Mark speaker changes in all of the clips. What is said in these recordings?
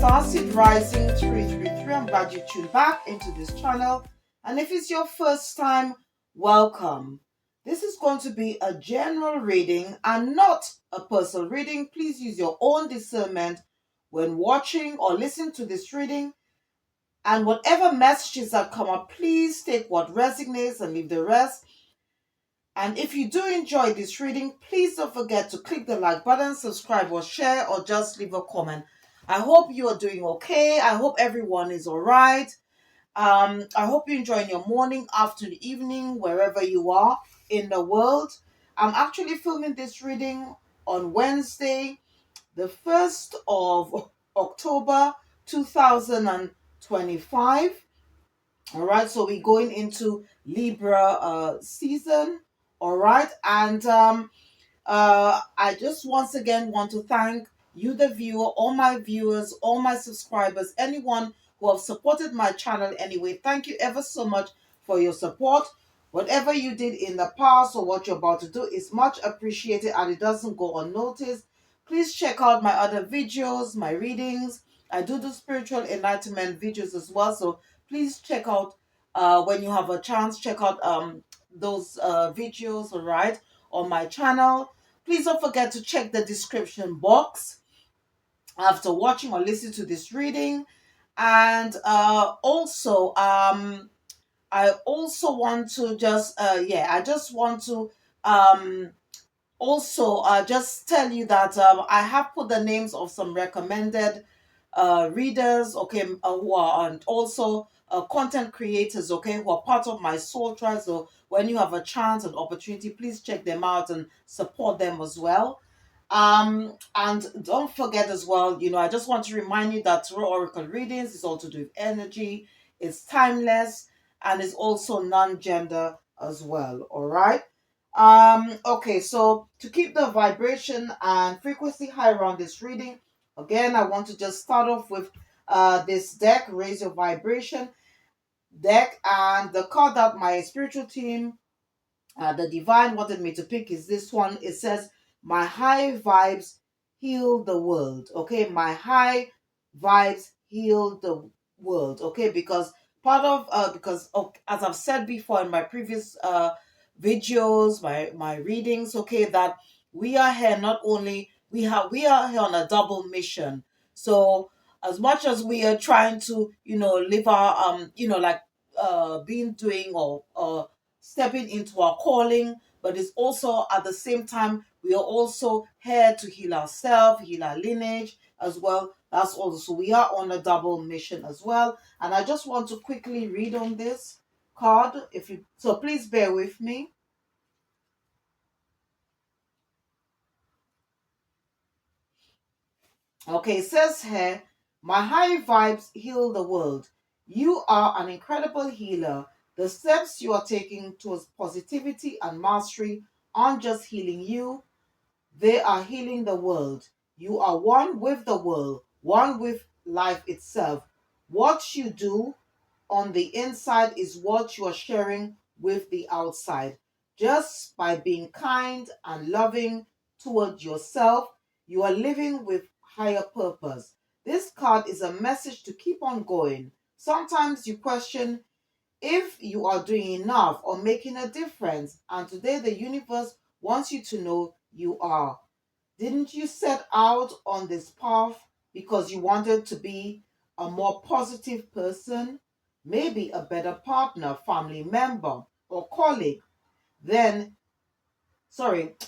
Speaker 1: Starseed Rising 333. I'm glad you tuned back into this channel. And if it's your first time, welcome. This is going to be a general reading and not a personal reading. Please use your own discernment when watching or listening to this reading. And whatever messages that come up, please take what resonates and leave the rest. And if you do enjoy this reading, please don't forget to click the like button, subscribe or share, or just leave a comment. I hope you are doing okay. I hope everyone is all right. I hope you're enjoying your morning, afternoon, evening, wherever you are in the world. I'm actually filming this reading on Wednesday, the 1st of October 2025. All right, so we're going into Libra season. All right, and I just once again want to thank you, the viewer, all my viewers, all my subscribers, anyone who have supported my channel anyway. Thank you ever so much for your support. Whatever you did in the past or what you're about to do is much appreciated, and it doesn't go unnoticed. Please check out my other videos, my readings. I do spiritual enlightenment videos as well, so please check out when you have a chance. Check out those videos, all right, on my channel. Please don't forget to check the description box after watching or listening to this reading. And also I also want to just I just want to also just tell you that I have put the names of some recommended readers, okay, who are, and also content creators, okay, who are part of my soul tribe. So when you have a chance and opportunity, please check them out and support them as well. And don't forget as well, I just want to remind you that tarot oracle readings is all to do with energy, it's timeless, and it's also non-gender as well. All right. Okay, so to keep the vibration and frequency high around this reading, again, I want to just start off with this deck, Raise Your Vibration deck. And the card that my spiritual team, the divine, wanted me to pick is this one. It says, My high vibes heal the world. Okay, my high vibes heal the world. Okay, because as I've said before in my previous videos, my readings, okay, that we are here not only we are here on a double mission. So as much as we are trying to live our like being doing or stepping into our calling, but it's also at the same time we are also here to heal ourselves, heal our lineage as well. That's also, so we are on a double mission as well. And I just want to quickly read on this card, so please bear with me. Okay, it says here, my high vibes heal the world. You are an incredible healer. The steps you are taking towards positivity and mastery aren't just healing you, they are healing the world. You are one with the world, one with life itself. What you do on the inside is what you are sharing with the outside. Just by being kind and loving toward yourself, you are living with higher purpose. This card is a message to keep on going. Sometimes you question if you are doing enough or making a difference, and today the universe wants you to know you are. Didn't you set out on this path because you wanted to be a more positive person, maybe a better partner, family member, or colleague? Then,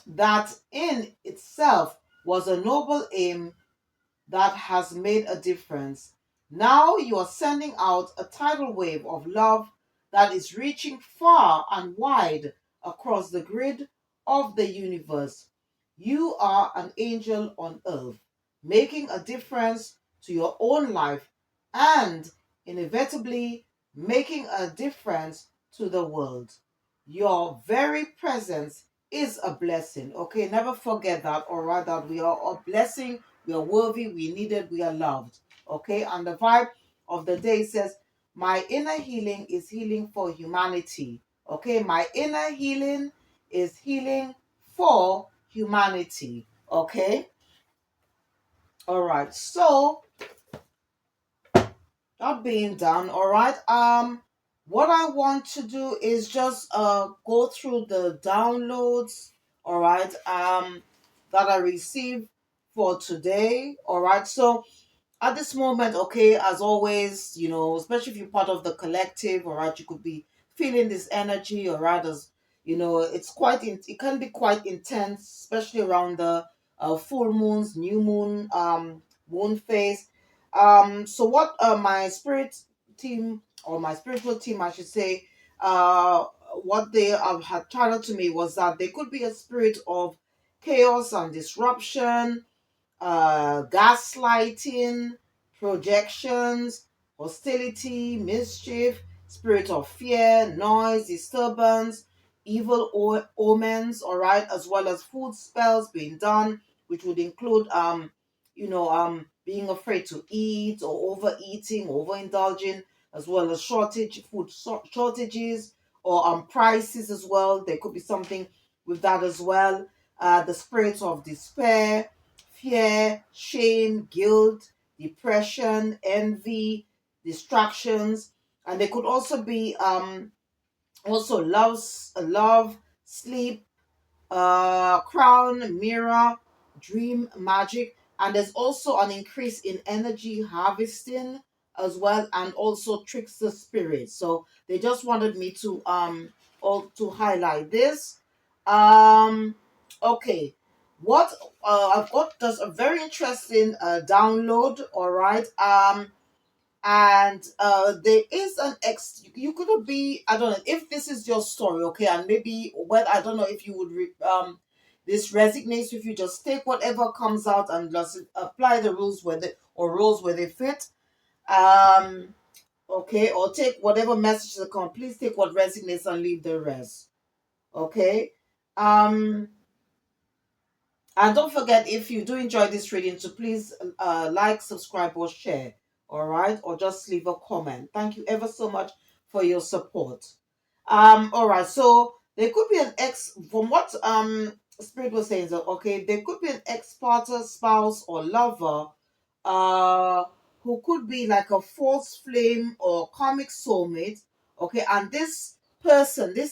Speaker 1: that in itself was a noble aim that has made a difference. Now you are sending out a tidal wave of love that is reaching far and wide across the grid of the universe. You are an angel on earth, making a difference to your own life and inevitably making a difference to the world. Your very presence is a blessing. Okay, never forget that, all right, that we are a blessing, we are worthy, we needed, we are loved. Okay, and the vibe of the day says, my inner healing is healing for humanity. Okay, my inner healing is healing for humanity. Okay, all right, so That being done, all right. What I want to do is just go through the downloads, all right, that I received for today. All right. So at this moment, okay, as always, especially if you're part of the collective, all right, you could be feeling this energy, all right, as it can be quite intense, especially around the full moons, new moon, moon phase. So what my spirit team, or my spiritual team, I should say, uh, what they had channeled to me was that there could be a spirit of chaos and disruption, gaslighting, projections, hostility, mischief, spirit of fear, noise, disturbance, evil omens, all right, as well as food spells being done, which would include being afraid to eat, or overeating, overindulging, as well as shortages, or prices as well. There could be something with that as well. The spirit of despair, fear, shame, guilt, depression, envy, distractions, and they could also be also love, sleep, crown, mirror, dream, magic, and there's also an increase in energy harvesting as well, and also trickster spirits. So they just wanted me to all to highlight this. Um, okay, what I've got does a very interesting download. All right. And there is an you could be, I don't know if this is your story, okay, and maybe, well, I don't know if you would this resonates with you. Just take whatever comes out and just apply the rules where they fit. um okay, or take whatever messages that come. Please take what resonates and leave the rest. Okay. um and don't forget, if you do enjoy this reading, to please like, subscribe, or share. All right, or just leave a comment. Thank you ever so much for your support. All right, so there could be an ex, from what Spirit was saying. So, okay, there could be an ex-partner, spouse, or lover, uh, who could be like a false flame or karmic soulmate. Okay, and this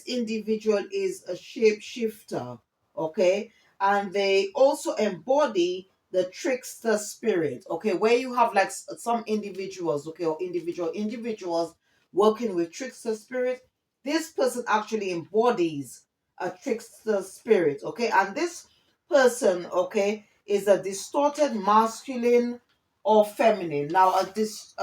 Speaker 1: individual is a shapeshifter. Okay, and they also embody the trickster spirit. Okay, where you have like some individuals, okay, or individuals working with trickster spirit. This person actually embodies a trickster spirit. Okay, and this person, okay, is a distorted masculine or feminine. Now, this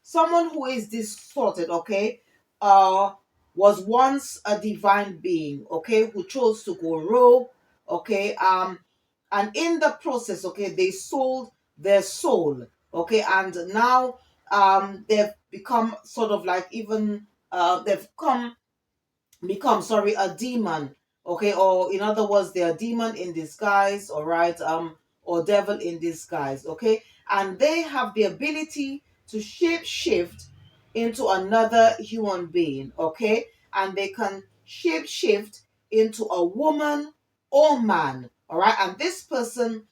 Speaker 1: someone who is distorted, okay, uh, was once a divine being, okay, who chose to go rogue, okay, and in the process, okay, they sold their soul, okay, and now they've become sort of like, even they've become, sorry, a demon, okay, or in other words, they're a demon in disguise, all right, or devil in disguise, okay, and they have the ability to shape shift into another human being, okay, and they can shape shift into a woman or man, all right, and this person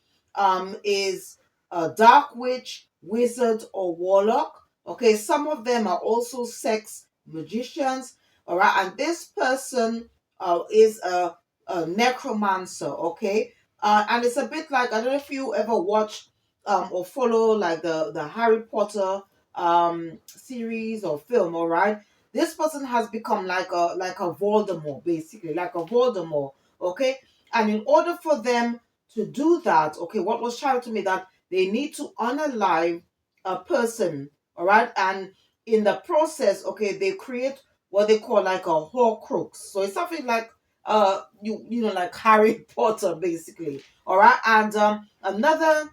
Speaker 1: is a dark witch, wizard, or warlock. Okay, some of them are also sex magicians. All right, and this person is a necromancer. Okay, and it's a bit like, I don't know if you ever watch or follow like the Harry Potter series or film. All right, this person has become like a Voldemort, basically like a Voldemort. Okay, and in order for them to do that, okay, what was shown to me, that they need to unalive a person. All right, and in the process, okay, they create what they call like a Horcrux. So it's something like like Harry Potter, basically. All right, and another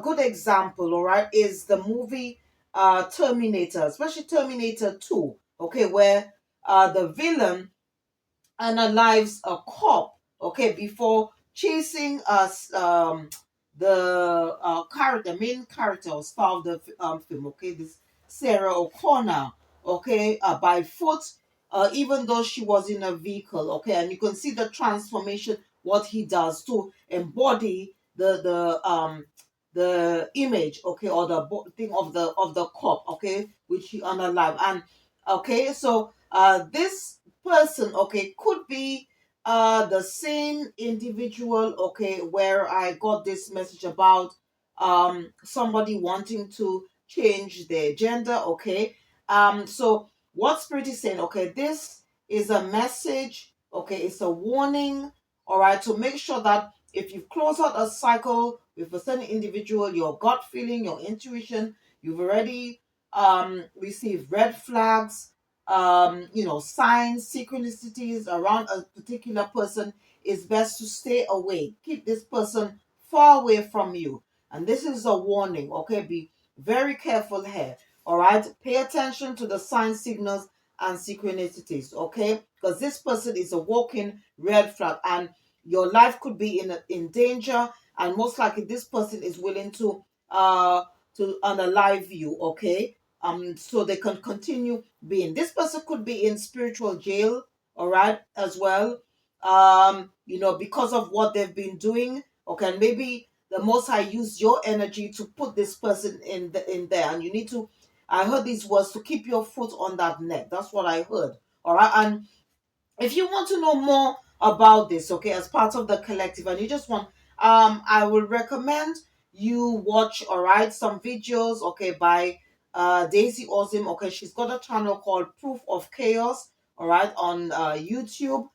Speaker 1: good example, all right, is the movie Terminator, especially Terminator 2. Okay, where the villain unalives a cop, okay, before chasing us, the main character or star of the film, okay, this Sarah O'Connor, okay, by foot, even though she was in a vehicle, okay, and you can see the transformation, what he does to embody the image, okay, or the thing of the cup, okay, which he unalive. And okay, so this person, okay, could be the same individual, okay, where I got this message about somebody wanting to change their gender, okay. So what spirit is saying, okay, this is a message, okay, it's a warning, all right, to make sure that if you close out a cycle with a certain individual, your gut feeling, your intuition, you've already received red flags, signs, synchronicities around a particular person, it's best to stay away. Keep this person far away from you. And this is a warning, okay? Be very careful here, all right? Pay attention to the signs, signals, and synchronicities, okay? Because this person is a walking red flag, and your life could be in danger, and most likely this person is willing to unalive you, okay? So they can continue being. This person could be in spiritual jail, all right, as well. Because of what they've been doing, okay, and maybe the Most High used your energy to put this person in there, and you need to. I heard these words to keep your foot on that neck. That's what I heard. All right, and if you want to know more about this, okay, as part of the collective, and you just want, I will recommend you watch, all right, some videos, okay, by Daisy Ozim. Okay, she's got a channel called Proof of Chaos, all right, on YouTube.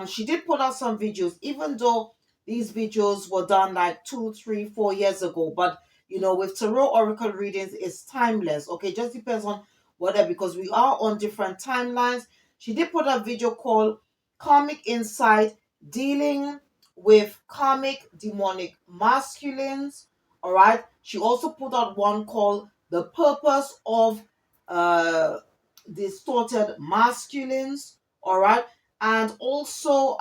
Speaker 1: She did put out some videos, even though these videos were done like 2, 3, 4 years ago. But with tarot oracle readings, it's timeless. Okay, just depends on whether, because we are on different timelines. She did put a video called Karmic Insight, dealing with karmic demonic masculines. All right. She also put out one called The Purpose of uh, Distorted Masculines. All right. And also,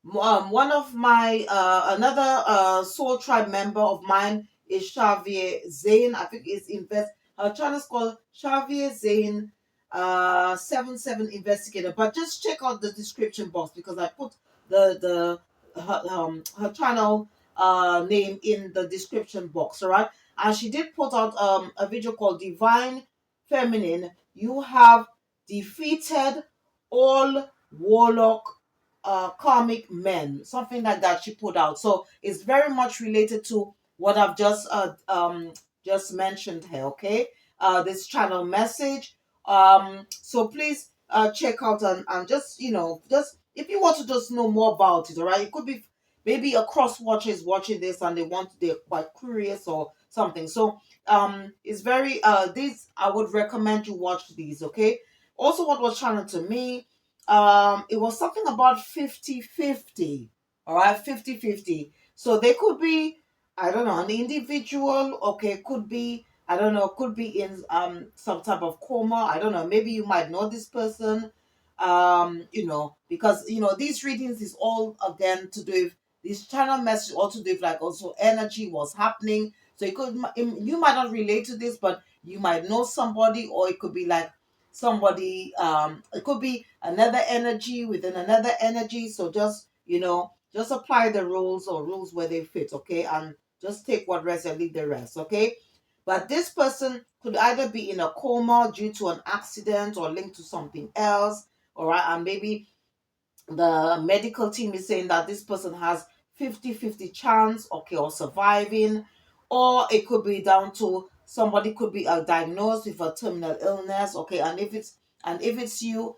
Speaker 1: one of my another soul tribe member of mine is Xavier Zane. I think is invest. Her channel is called Xavier Zane 77 Investigator. But just check out the description box, because I put her channel name in the description box. All right, and she did put out a video called Divine Feminine. You have defeated all warlock karmic men, something like that she put out. So it's very much related to what I've just mentioned here, okay? This channel message. So please check out, and just just if you want to just know more about it, all right? It could be maybe a cross watcher is watching this and they're quite curious or something. So it's very these I would recommend you watch these, okay? Also, what was channeled to me, it was something about 50-50. All right, 50-50. So they could be, I don't know, an individual, okay, could be, I don't know, could be in some type of coma. I don't know, maybe you might know this person. Because these readings is all again to do with this channel message, also to do with like also energy, what's happening. So you might not relate to this, but you might know somebody, or it could be like somebody, it could be another energy within another energy. So just apply the rules where they fit, okay, and just take what rest and leave the rest, okay. But this person could either be in a coma due to an accident or linked to something else, all right, and maybe the medical team is saying that this person has 50-50 chance, okay, or surviving. Or it could be down to somebody could be diagnosed with a terminal illness, okay. And if it's you,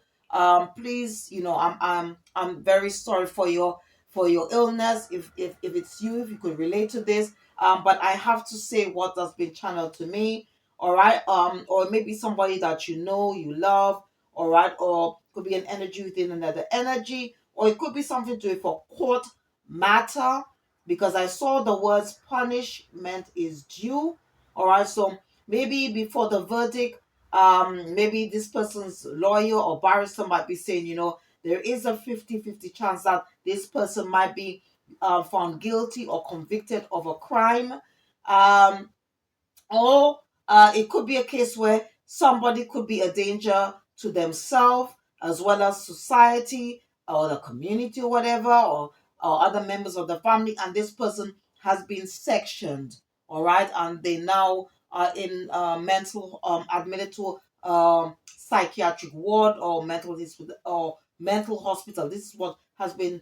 Speaker 1: please, I'm very sorry for your illness. If it's you, if you could relate to this, but I have to say what has been channeled to me, all right. Or maybe somebody that you love, all right, or could be an energy within another energy, or it could be something to do for court matter, because I saw the words punishment is due. All right, so maybe before the verdict, maybe this person's lawyer or barrister might be saying, there is a 50-50 chance that this person might be found guilty or convicted of a crime. Um, or it could be a case where somebody could be a danger to themselves as well as society or the community or whatever, or other members of the family, and this person has been sectioned, all right, and they now are in mental admitted to psychiatric ward or mental hospital. This is what has been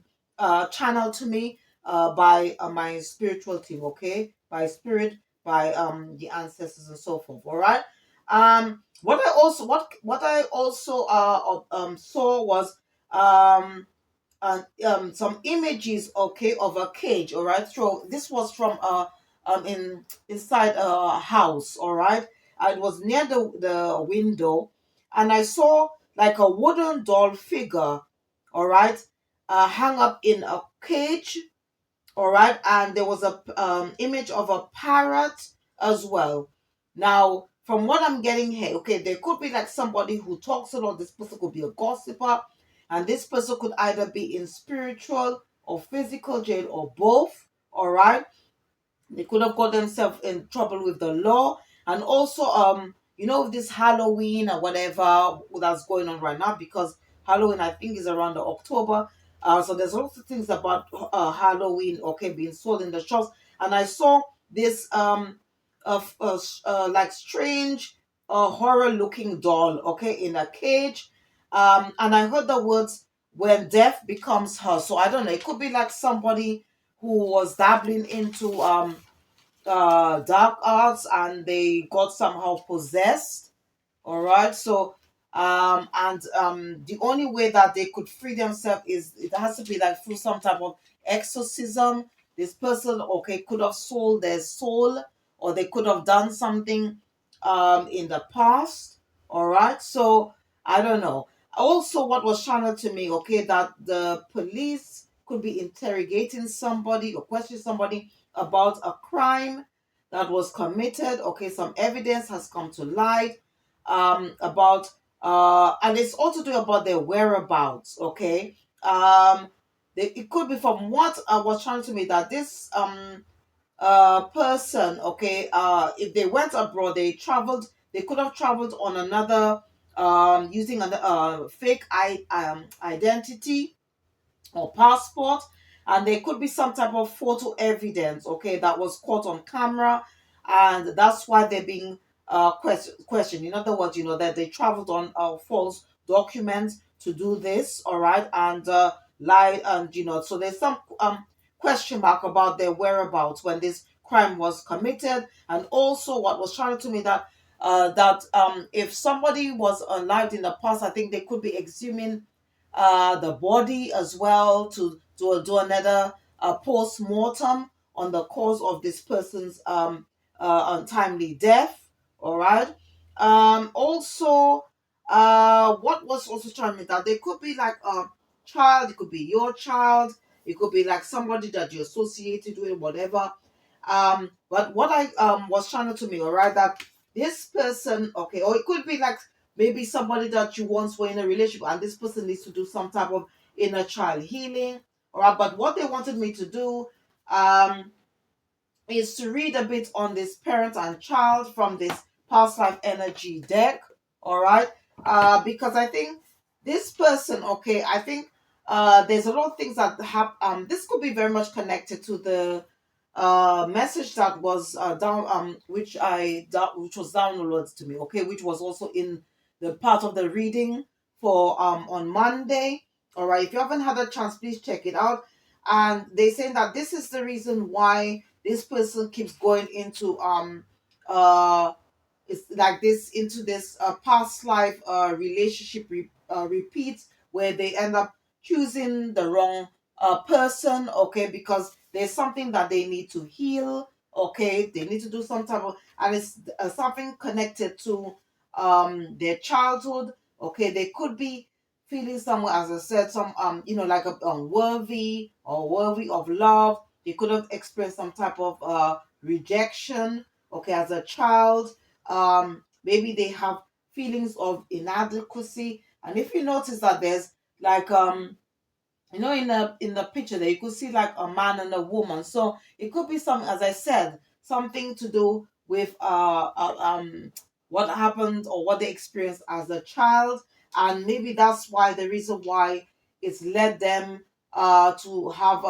Speaker 1: channeled to me by my spiritual team, okay, by spirit, by the ancestors and so forth. All right. What I also saw was some images, okay, of a cage. All right. So this was from inside a house. All right. It was near the window, and I saw like a wooden doll figure. All right. Hung up in a cage, all right, and there was a image of a parrot as well. Now, from what I'm getting here, okay, there could be like somebody who talks a lot. This person could be a gossiper, and this person could either be in spiritual or physical jail or both, all right. They could have got themselves in trouble with the law. And also, this Halloween or whatever that's going on right now, because Halloween, I think, is around the October. So there's lots of things about Halloween, okay, being sold in the shops. And I saw this like strange horror looking doll, okay, in a cage. And I heard the words, when death becomes her. So I don't know, it could be like somebody who was dabbling into dark arts and they got somehow possessed, all right. So and the only way that they could free themselves is it has to be like through some type of exorcism. This person, okay, could have sold their soul, or they could have done something in the past, all right. So I don't know. Also, what was channeled to me, okay, that the police could be interrogating somebody or questioning somebody about a crime that was committed. Okay, some evidence has come to light about and it's also to do about their whereabouts. Okay, it could be from what was shown to me that this person, okay, if they went abroad, they could have traveled on another using an fake identity or passport, and there could be some type of photo evidence, okay, that was caught on camera, and that's why they're being questioned. In other words, that they traveled on false documents to do this, all right, and lie, and so there's some question mark about their whereabouts when this crime was committed. And also, what was trying to me that if somebody was alive in the past, I think they could be exhuming the body as well to do another post mortem on the cause of this person's untimely death. All right. Also, what was also trying me that they could be like a child, it could be your child, it could be like somebody that you're associated with, whatever. But what I was trying to me, all right, that this person, okay, or it could be like maybe somebody that you once were in a relationship and this person needs to do some type of inner child healing. All right, but what they wanted me to do um is to read a bit on this parent and child from this past life energy deck. All right, because I think this person, okay, I think there's a lot of things that have this could be very much connected to the message that was which was downloaded to me, okay, which was also in the part of the reading for on Monday. All right, if you haven't had a chance, please check it out. And they saying that this is the reason why this person keeps going into uh it's like this into this past life relationship repeats, where they end up choosing the wrong person, okay, because there's something that they need to heal, okay, they need to do some type of, and it's something connected to their childhood, okay. They could be feeling somewhere, as I said, some like a unworthy or worthy of love. They could have experienced some type of rejection, okay, as a child. Maybe they have feelings of inadequacy. And if you notice that there's like in the picture there, you could see like a man and a woman. So it could be some, as I said, something to do with what happened or what they experienced as a child. And maybe that's why the reason why it's led them to have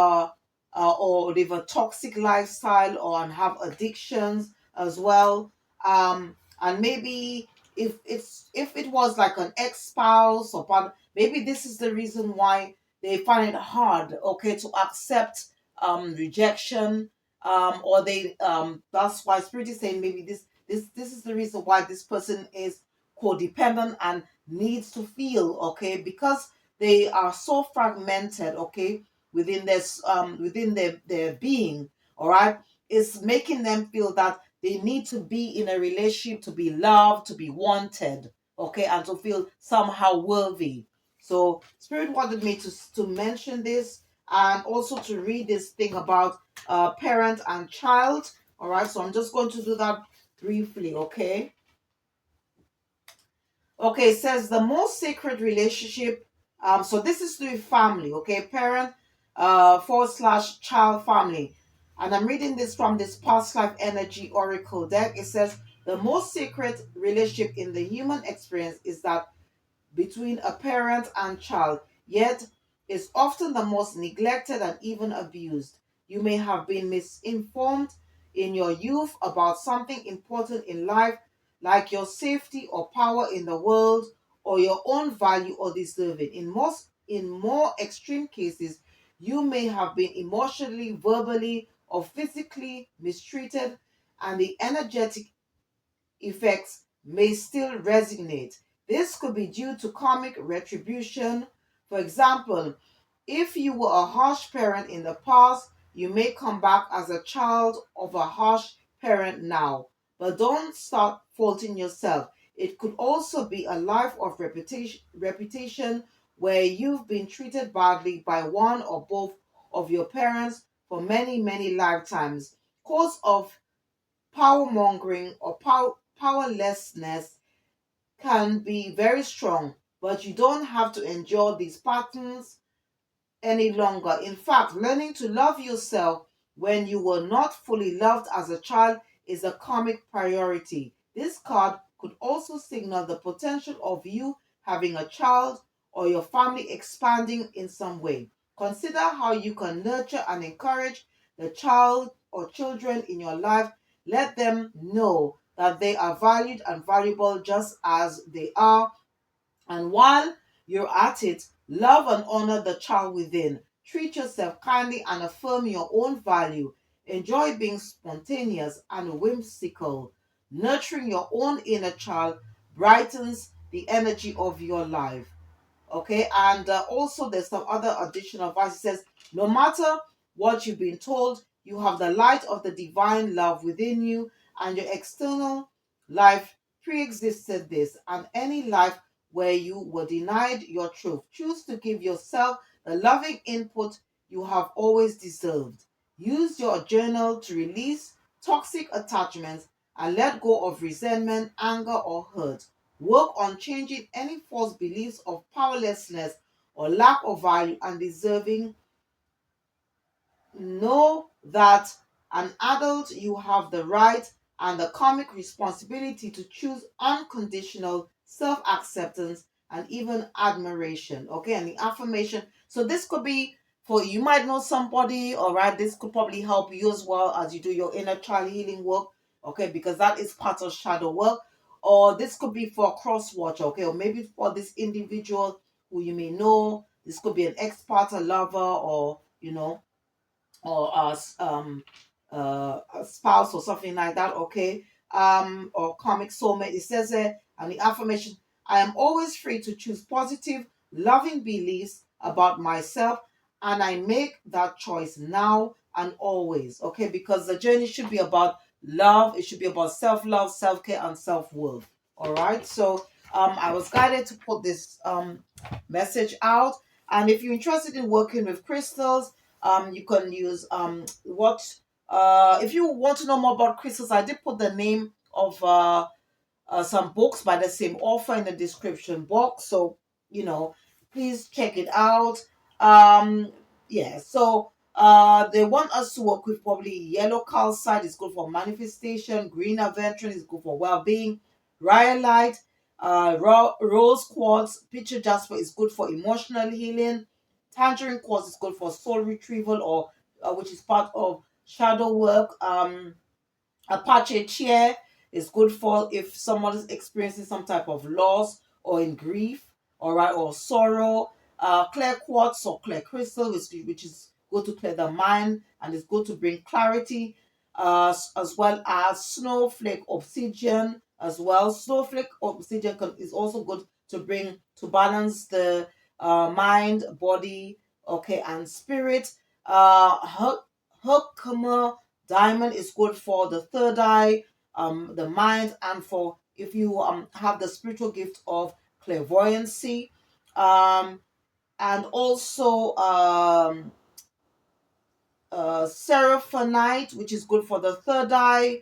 Speaker 1: or live a toxic lifestyle or and have addictions as well. And maybe if it was like an ex-spouse or partner, maybe this is the reason why they find it hard, okay, to accept rejection, or they that's why spirit is saying maybe this is the reason why this person is codependent and needs to feel, okay, because they are so fragmented, okay, within this within their being, all right, is making them feel that they need to be in a relationship to be loved, to be wanted, okay, and to feel somehow worthy. So spirit wanted me to mention this, and also to read this thing about parent and child. All right, so I'm just going to do that briefly, okay. Okay, it says the most sacred relationship. So this is to a family, okay, parent forward slash child family. And I'm reading this from this past life energy oracle deck. It says the most sacred relationship in the human experience is that between a parent and child, yet is often the most neglected and even abused. You may have been misinformed in your youth about something important in life, like your safety or power in the world, or your own value or deserving. In more extreme cases, you may have been emotionally, verbally, or physically mistreated, and the energetic effects may still resonate. This could be due to karmic retribution. For example, if you were a harsh parent in the past, you may come back as a child of a harsh parent now. But don't start faulting yourself. It could also be a life of reputation where you've been treated badly by one or both of your parents for many, many lifetimes. Cause of power mongering or powerlessness can be very strong, but you don't have to endure these patterns any longer. In fact, learning to love yourself when you were not fully loved as a child is a karmic priority. This card could also signal the potential of you having a child or your family expanding in some way. Consider how you can nurture and encourage the child or children in your life. Let them know that they are valued and valuable just as they are, and while you're at it, love and honor the child within. Treat yourself kindly and affirm your own value. Enjoy being spontaneous and whimsical. Nurturing your own inner child brightens the energy of your life. Okay, and also there's some other additional advice. It says, no matter what you've been told, you have the light of the divine love within you, and your external life pre-existed this, and any life where you were denied your truth. Choose to give yourself the loving input you have always deserved. Use your journal to release toxic attachments and let go of resentment, anger, or hurt. Work on changing any false beliefs of powerlessness or lack of value and deserving. Know that an adult, you have the right and the karmic responsibility to choose unconditional self acceptance and even admiration. Okay, and the affirmation. So, this could be for you, might know somebody, all right. This could probably help you as well as you do your inner child healing work, okay, because that is part of shadow work. Or this could be for a cross watch, okay, or maybe for this individual who you may know. This could be an ex partner, lover, or or a spouse or something like that, okay, or karmic soulmate. It says there, and the affirmation: I am always free to choose positive, loving beliefs about myself, and I make that choice now and always, okay, because the journey should be about love. It should be about self-love, self-care, and self-worth. All right, so I was guided to put this message out. And if you're interested in working with crystals, you can use what if you want to know more about crystals, I did put the name of some books by the same author in the description box, so please check it out. Yeah, so they want us to work with probably yellow calcite is good for manifestation, green aventurine is good for well-being, rhyolite, rose quartz, picture jasper is good for emotional healing, tangerine quartz is good for soul retrieval or which is part of shadow work. Apache chair is good for if someone is experiencing some type of loss or in grief, all right, or sorrow. Clear quartz or clear crystal, which is good to clear the mind and is good to bring clarity, as well as snowflake obsidian as well. Snowflake obsidian is also good to bring to balance the mind, body, okay, and spirit. Herkimer diamond is good for the third eye, the mind, and for if you have the spiritual gift of clairvoyancy, um, and also seraphonite, which is good for the third eye,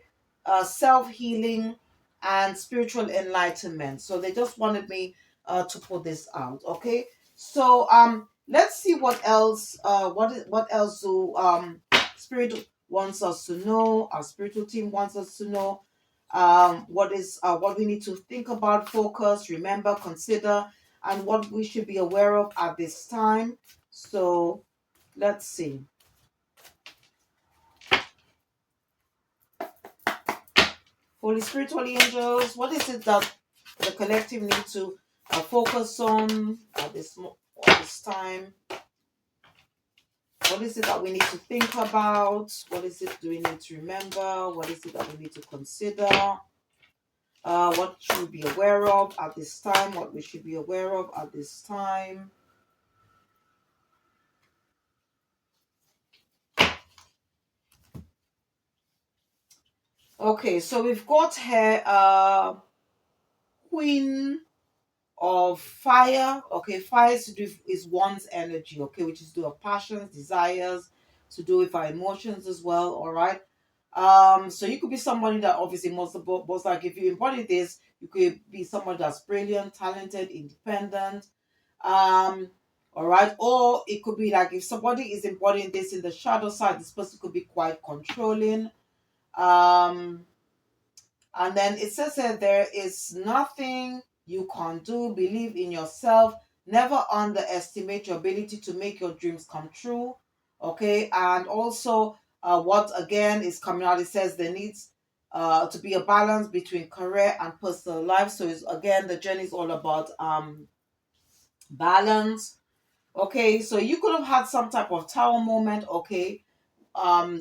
Speaker 1: self healing, and spiritual enlightenment. So they just wanted me to put this out. Okay, so let's see what else. What else do spirit wants us to know? Our spiritual team wants us to know. What we need to think about, focus, remember, consider, and what we should be aware of at this time. So let's see. Holy Spirit, Holy Angels, what is it that the collective need to focus on at this time? What is it that we need to think about? What is it do we need to remember? What is it that we need to consider? What should we be aware of at this time? What we should be aware of at this time? Okay, so we've got here Queen of fire. Okay, fire is to do is one's energy, okay, which is to do with passions, desires, to do with our emotions as well. All right. So you could be somebody that obviously most like if you embody this, you could be someone that's brilliant, talented, independent. Um, all right, or it could be like if somebody is embodying this in the shadow side, this person could be quite controlling. Um, and then it says that there is nothing you can't do. Believe in yourself. Never underestimate your ability to make your dreams come true. Okay. And also, what again is coming out, it says there needs to be a balance between career and personal life. So, it's, again, the journey is all about balance. Okay. So, you could have had some type of tower moment. Okay,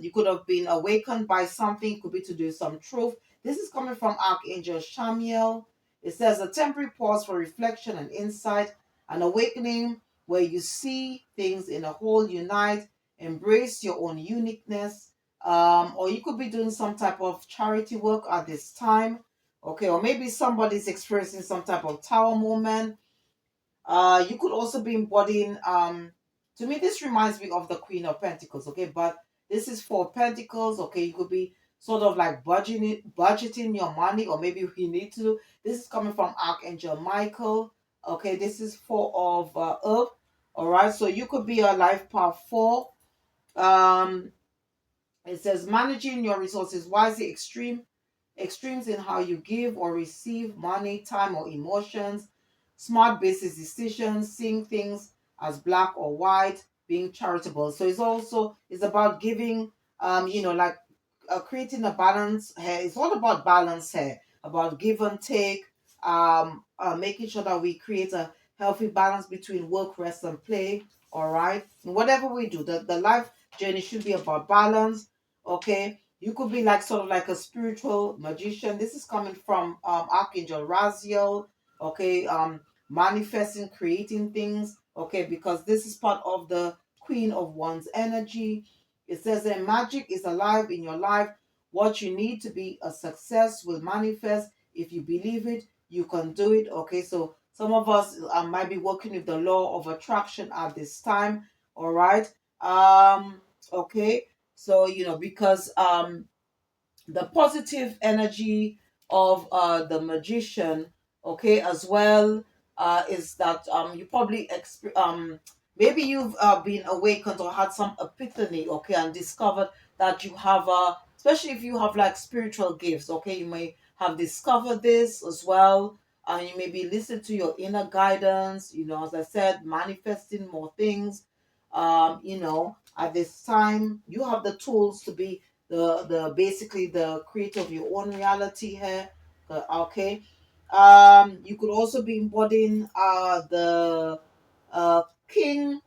Speaker 1: you could have been awakened by something, could be to do some truth. This is coming from Archangel Shamiel. It says a temporary pause for reflection and insight, an awakening where you see things in a whole, unite, embrace your own uniqueness. Or you could be doing some type of charity work at this time. Okay, or maybe somebody's experiencing some type of tower moment. You could also be embodying to me this reminds me of the Queen of Pentacles, okay? But this is for Pentacles, okay? You could be sort of like budgeting your money, or maybe you need to. This is coming from Archangel Michael, okay? This is for of Earth, all right? So you could be a life path 4. Um it says managing your resources wisely, extremes in how you give or receive money, time, or emotions, smart business decisions, seeing things as black or white, being charitable. So it's about giving, like creating a balance here. It's all about balance here, about give and take, making sure that we create a healthy balance between work, rest, and play. All right. And whatever we do, the life journey should be about balance. Okay. You could be like sort of like a spiritual magician. This is coming from Archangel Raziel. Okay. Manifesting, creating things. Okay, because this is part of the queen of one's energy. It says that magic is alive in your life. What you need to be a success will manifest. If you believe it, you can do it. Okay, so some of us might be working with the law of attraction at this time. All right. Okay. So because the positive energy of the magician, okay, as well, is that you probably maybe you've been awakened or had some epiphany, okay, and discovered that you have especially if you have like spiritual gifts, okay, you may have discovered this as well, and you may be listening to your inner guidance, as I said, manifesting more things, at this time. You have the tools to be the basically the creator of your own reality here. Okay. You could also be embodying the king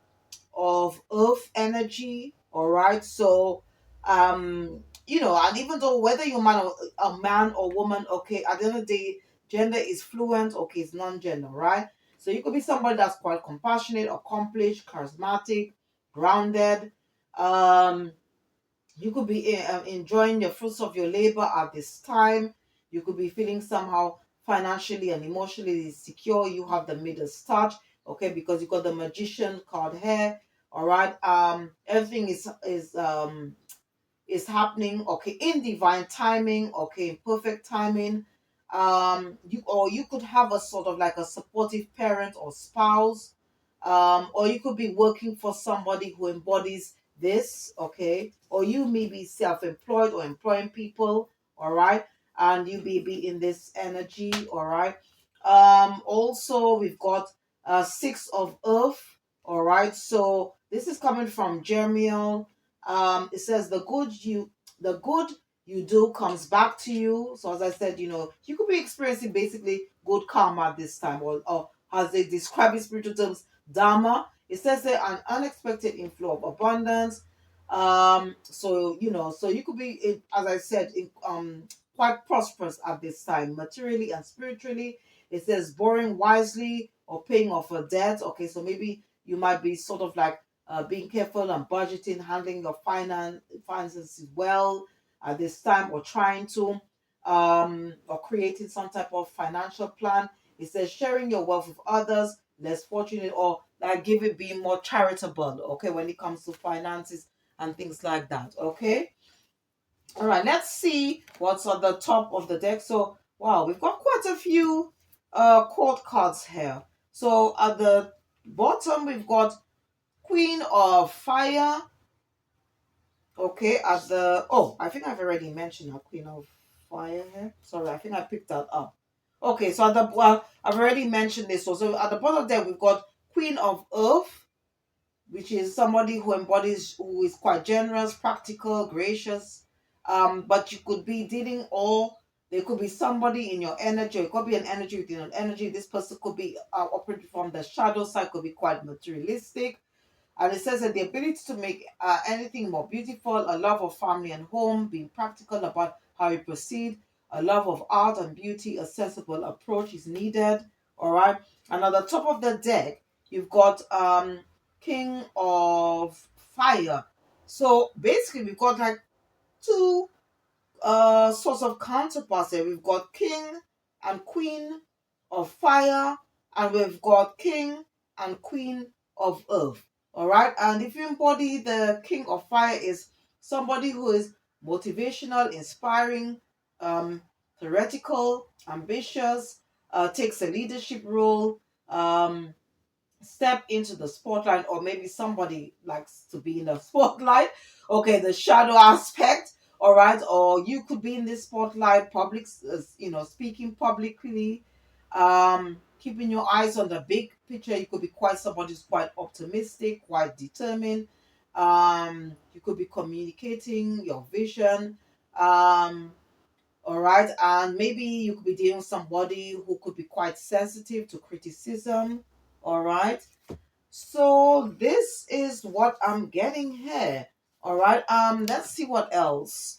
Speaker 1: of earth energy. All right. So and even though whether you're a man or woman, okay, at the end of the day, gender is fluent, okay, it's non-gender, right? So you could be somebody that's quite compassionate, accomplished, charismatic, grounded. um you could be enjoying the fruits of your labor at this time. You could be feeling somehow financially and emotionally secure. You have the middle touch, okay, because you got the magician card here. All right. Everything is happening, okay, in divine timing, okay, in perfect timing. You could have a sort of like a supportive parent or spouse, or you could be working for somebody who embodies this, okay, or you may be self-employed or employing people, all right, and you may be in this energy, all right. Also we've got six of earth, all right, so this is coming from Jeremiel. It says the good you do comes back to you. So as I said, you could be experiencing basically good karma at this time, or as they describe in spiritual terms, dharma. It says there an unexpected inflow of abundance. So you could be as I said, quite prosperous at this time, materially and spiritually. It says borrowing wisely or paying off a debt. Okay, so maybe you might be sort of like being careful and budgeting, handling your finances well at this time, or trying to, or creating some type of financial plan. It says sharing your wealth with others less fortunate, or like giving, being more charitable, okay, when it comes to finances and things like that. Okay. All right, let's see what's on the top of the deck. So wow, we've got quite a few court cards here. So at the bottom we've got Queen of Fire. Okay, at the I think I've already mentioned a Queen of Fire here. Sorry, I think I picked that up. Okay, so I've already mentioned this. So at the bottom there we've got Queen of Earth, which is somebody who is quite generous, practical, gracious. But you could be dealing, or there could be somebody in your energy, or it could be an energy within an energy. This person could be operating from the shadow side, could be quite materialistic. And it says that the ability to make anything more beautiful, a love of family and home, being practical about how you proceed, a love of art and beauty, a sensible approach is needed. All right. And at the top of the deck, you've got King of Fire. So basically, we've got like two sorts of counterparts here. We've got King and Queen of Fire, and we've got King and Queen of Earth. All right, and if you embody the King of Fire, is somebody who is motivational, inspiring, um, theoretical, ambitious, takes a leadership role, step into the spotlight, or maybe somebody likes to be in the spotlight, okay, the shadow aspect, all right, or you could be in this spotlight, public, speaking publicly, keeping your eyes on the big picture. You could be quite somebody who's quite optimistic, quite determined. You could be communicating your vision. All right, and maybe you could be dealing with somebody who could be quite sensitive to criticism. All right, so this is what I'm getting here. All right, let's see what else.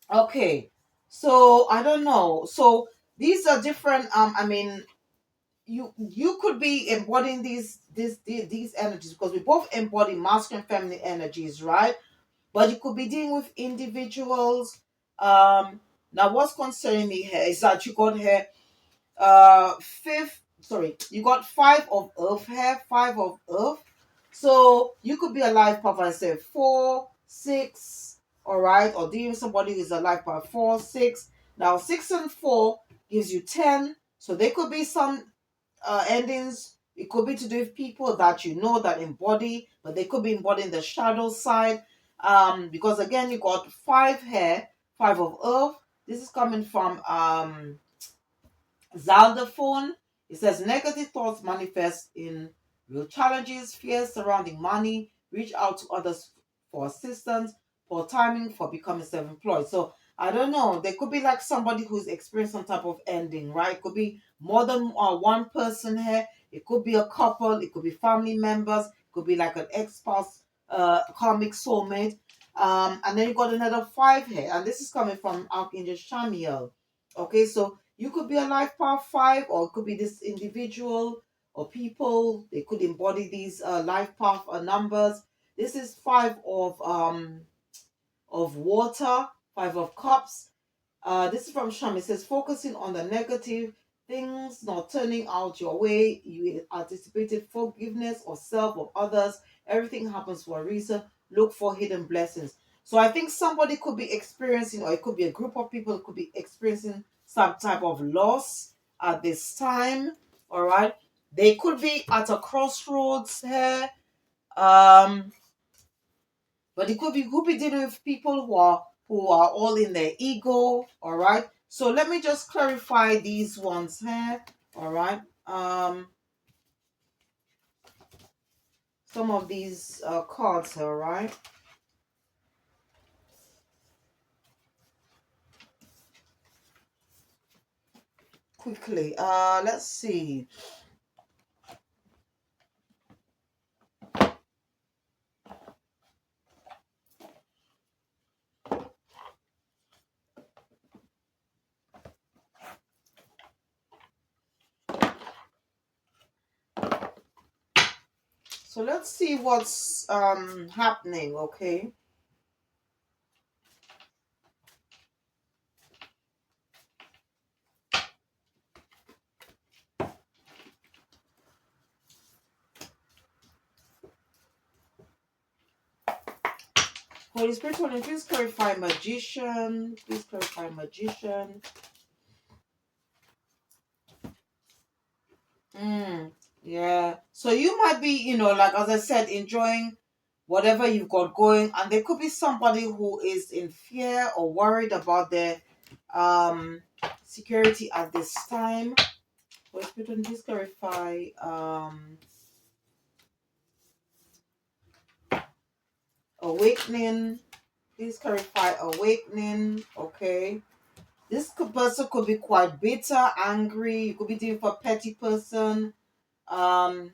Speaker 1: Okay, so I don't know. So these are different. I mean, you could be embodying these energies, because we both embody masculine and feminine energies, right? But you could be dealing with individuals. Now what's concerning me here is that you got here fifth sorry you got five of earth here, five of earth. So you could be a life path, I said 4 6, all right, or dealing with somebody who's a life path 4 6. Now 6 and 4 gives you 10, so there could be some endings. It could be to do with people that you know that embody, but they could be embodying the shadow side. Because again, you got five here, five of earth. This is coming from Zaldophone. It says negative thoughts manifest in real challenges, fears surrounding money, reach out to others for assistance, for timing, for becoming self-employed. So I don't know. There could be like somebody who's experienced some type of ending, right? It could be more than one person here. It could be a couple. It could be family members. It could be like an ex-spouse, karmic soulmate. And then you got another 5 here, and this is coming from Archangel Shamiel. Okay, so you could be a life path 5, or it could be this individual or people. They could embody these life path numbers. This is 5 of water, 5 of cups. This is from Sham. It says, focusing on the negative things not turning out your way. You anticipated forgiveness or self or others. Everything happens for a reason. Look for hidden blessings. So I think somebody could be experiencing, or it could be a group of people could be experiencing some type of loss at this time. All right. They could be at a crossroads here. But it could be dealing with people who are all in their ego. All right. So let me just clarify these ones here. All right. Some of these cards. All right. Quickly. Let's see. So let's see what's happening. Okay. Holy Spirit, please clarify magician. Please clarify magician. Yeah. So you might be, like as I said, enjoying whatever you've got going, and there could be somebody who is in fear or worried about their security at this time. Holy Spirit, please clarify awakening. Please clarify awakening. Okay. This person could be quite bitter, angry. You could be dealing with a petty person. Um,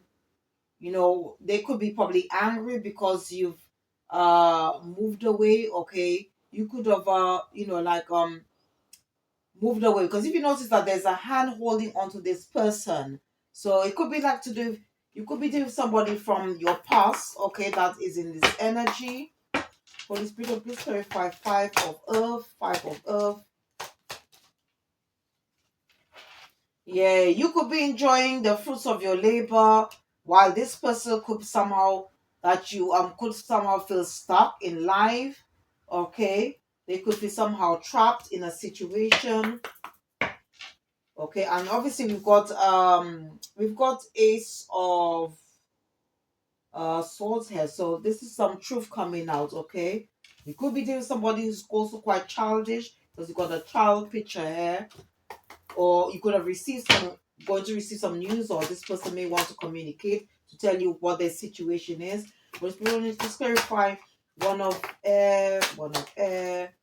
Speaker 1: they could be probably angry because you've moved away. Okay, you could have moved away, because if you notice that there's a hand holding onto this person, so it could be like to do, you could be dealing with somebody from your past, okay, that is in this energy. Holy Spirit, please clarify 5 of earth, 5 of earth. Yeah, you could be enjoying the fruits of your labor, while this person could somehow, that you could somehow feel stuck in life. Okay, they could be somehow trapped in a situation. Okay, and obviously we've got Ace of swords here, so this is some truth coming out. Okay, you could be dealing with somebody who's also quite childish, because you got a child picture here, or you could have going to receive some news, or this person may want to communicate to tell you what their situation is. But we need to clarify 1 of air, 1 of air.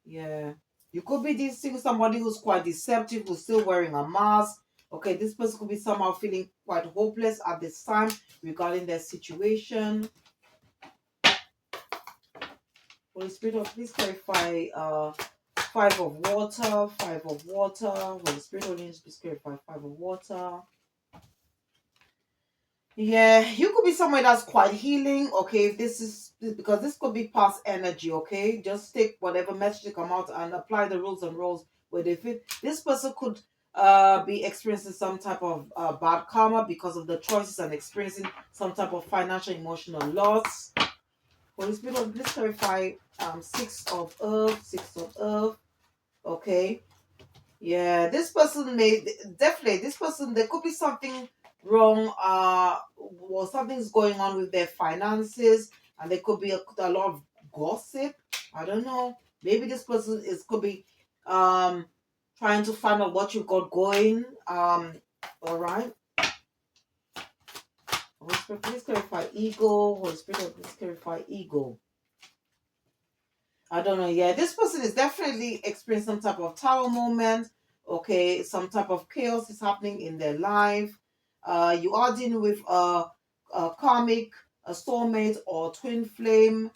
Speaker 1: Yeah, you could be dealing with somebody who's quite deceptive, who's still wearing a mask. Okay, this person could be somehow feeling quite hopeless at this time regarding their situation. Holy Spirit, please clarify 5 of water, 5 of water. Holy Spirit, please clarify 5 of water. Yeah, you could be somewhere that's quite healing. Okay, if this is because this could be past energy. Okay, just take whatever message to come out and apply the rules and roles where they fit. This person could be experiencing some type of bad karma because of the choices, and experiencing some type of financial emotional loss. Holy Spirit, please clarify 6 of earth, 6 of earth. Okay. Yeah, this person may definitely, this person, there could be something wrong, or something's going on with their finances, and there could be a lot of gossip. I don't know. Maybe this person could be trying to find out what you got going. All right. Spirit, please clarify ego. Holy Spirit, please clarify ego. I don't know. Yeah, this person is definitely experiencing some type of tower moment. Okay, some type of chaos is happening in their life. You are dealing with a karmic, a soulmate, or twin flame,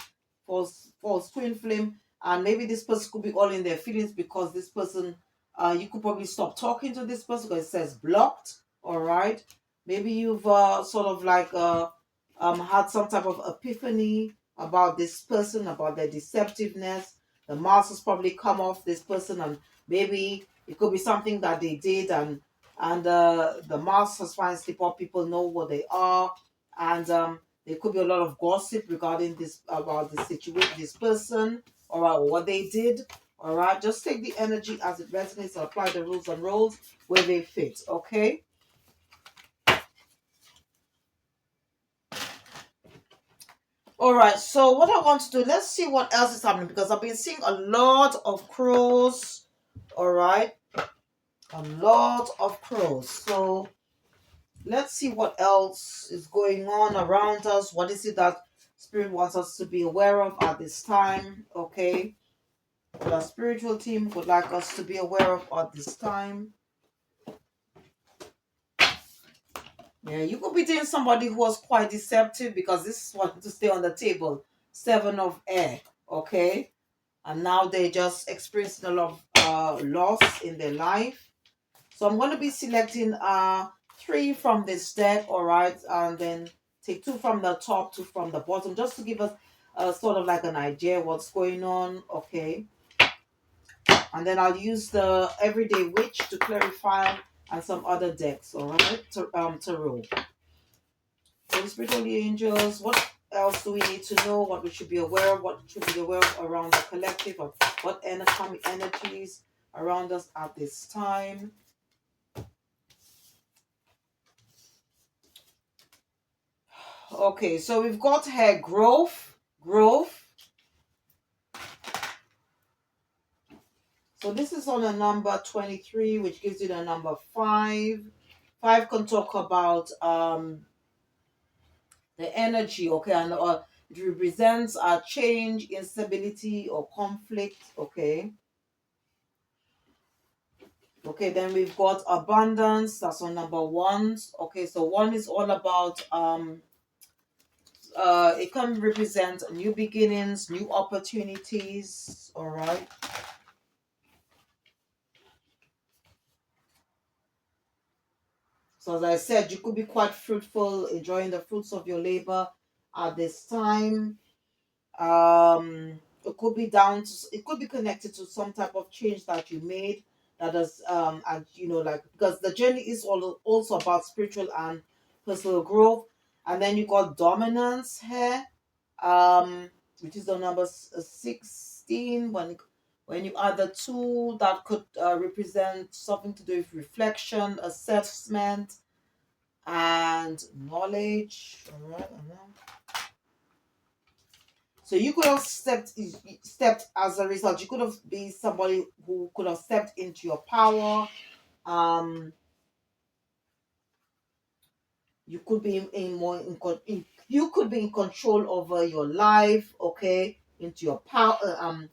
Speaker 1: false twin flame, and maybe this person could be all in their feelings because this person, you could probably stop talking to this person because it says blocked. All right, maybe you've sort of like had some type of epiphany about this person, about their deceptiveness. The mask has probably come off this person, and maybe it could be something that they did, and the mask has finally slipped off. People know what they are, and there could be a lot of gossip regarding this about the situation, this person, or what they did. All right, just take the energy as it resonates and apply the rules and roles where they fit. Okay. All right, so what I want to do, let's see what else is happening because I've been seeing a lot of crows. All right, a lot of crows. So let's see what else is going on around us. What is it that Spirit wants us to be aware of at this time? Okay, what our spiritual team would like us to be aware of at this time. Yeah, you could be dating somebody who was quite deceptive because this is what to stay on the table. 7 of air. Okay. And now they're just experiencing a lot of loss in their life. So I'm going to be selecting 3 from this deck, all right, and then take 2 from the top, 2 from the bottom, just to give us sort of like an idea what's going on, okay. And then I'll use the Everyday Witch to clarify and some other decks, all right, to roll. Holy Spirit, Holy Angels, what else do we need to know? What we should be aware of? What should we be aware of around the collective? Of what energies around us at this time? Okay, so we've got here growth. So this is on a number 23, which gives you the number 5. 5 can talk about the energy, okay, and it represents a change, instability, or conflict, okay. Okay, then we've got abundance. That's on number 1. Okay, so 1 is all about it can represent new beginnings, new opportunities. All right. So as I said, you could be quite fruitful, enjoying the fruits of your labor at this time. It could be it could be connected to some type of change that you made that is and like, because the journey is also about spiritual and personal growth. And then you got dominance here, which is the number 16. When you add the 2, that could represent something to do with reflection, assessment, and knowledge. All right. So you could have stepped as a result. You could have been somebody who could have stepped into your power. Um, you could be you could be in control over your life. Okay, into your power.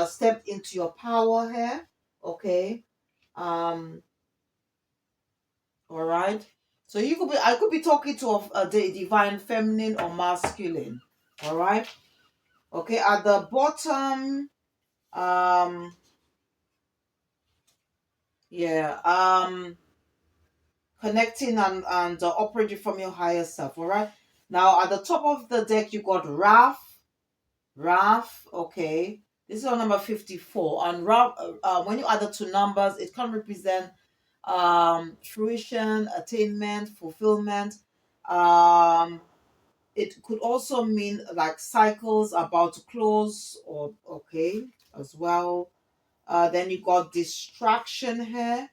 Speaker 1: Stepped into your power here. Okay. All right. So I could be talking to the divine feminine or masculine. All right. Okay. At the bottom, um, yeah, connecting and operating from your higher self. All right. Now at the top of the deck, you got Wrath. Okay. This is on number 54. And Wrath, when you add the 2 numbers, it can represent fruition, attainment, fulfillment. Um, it could also mean like cycles about to close, or okay, as well. Then you got distraction here,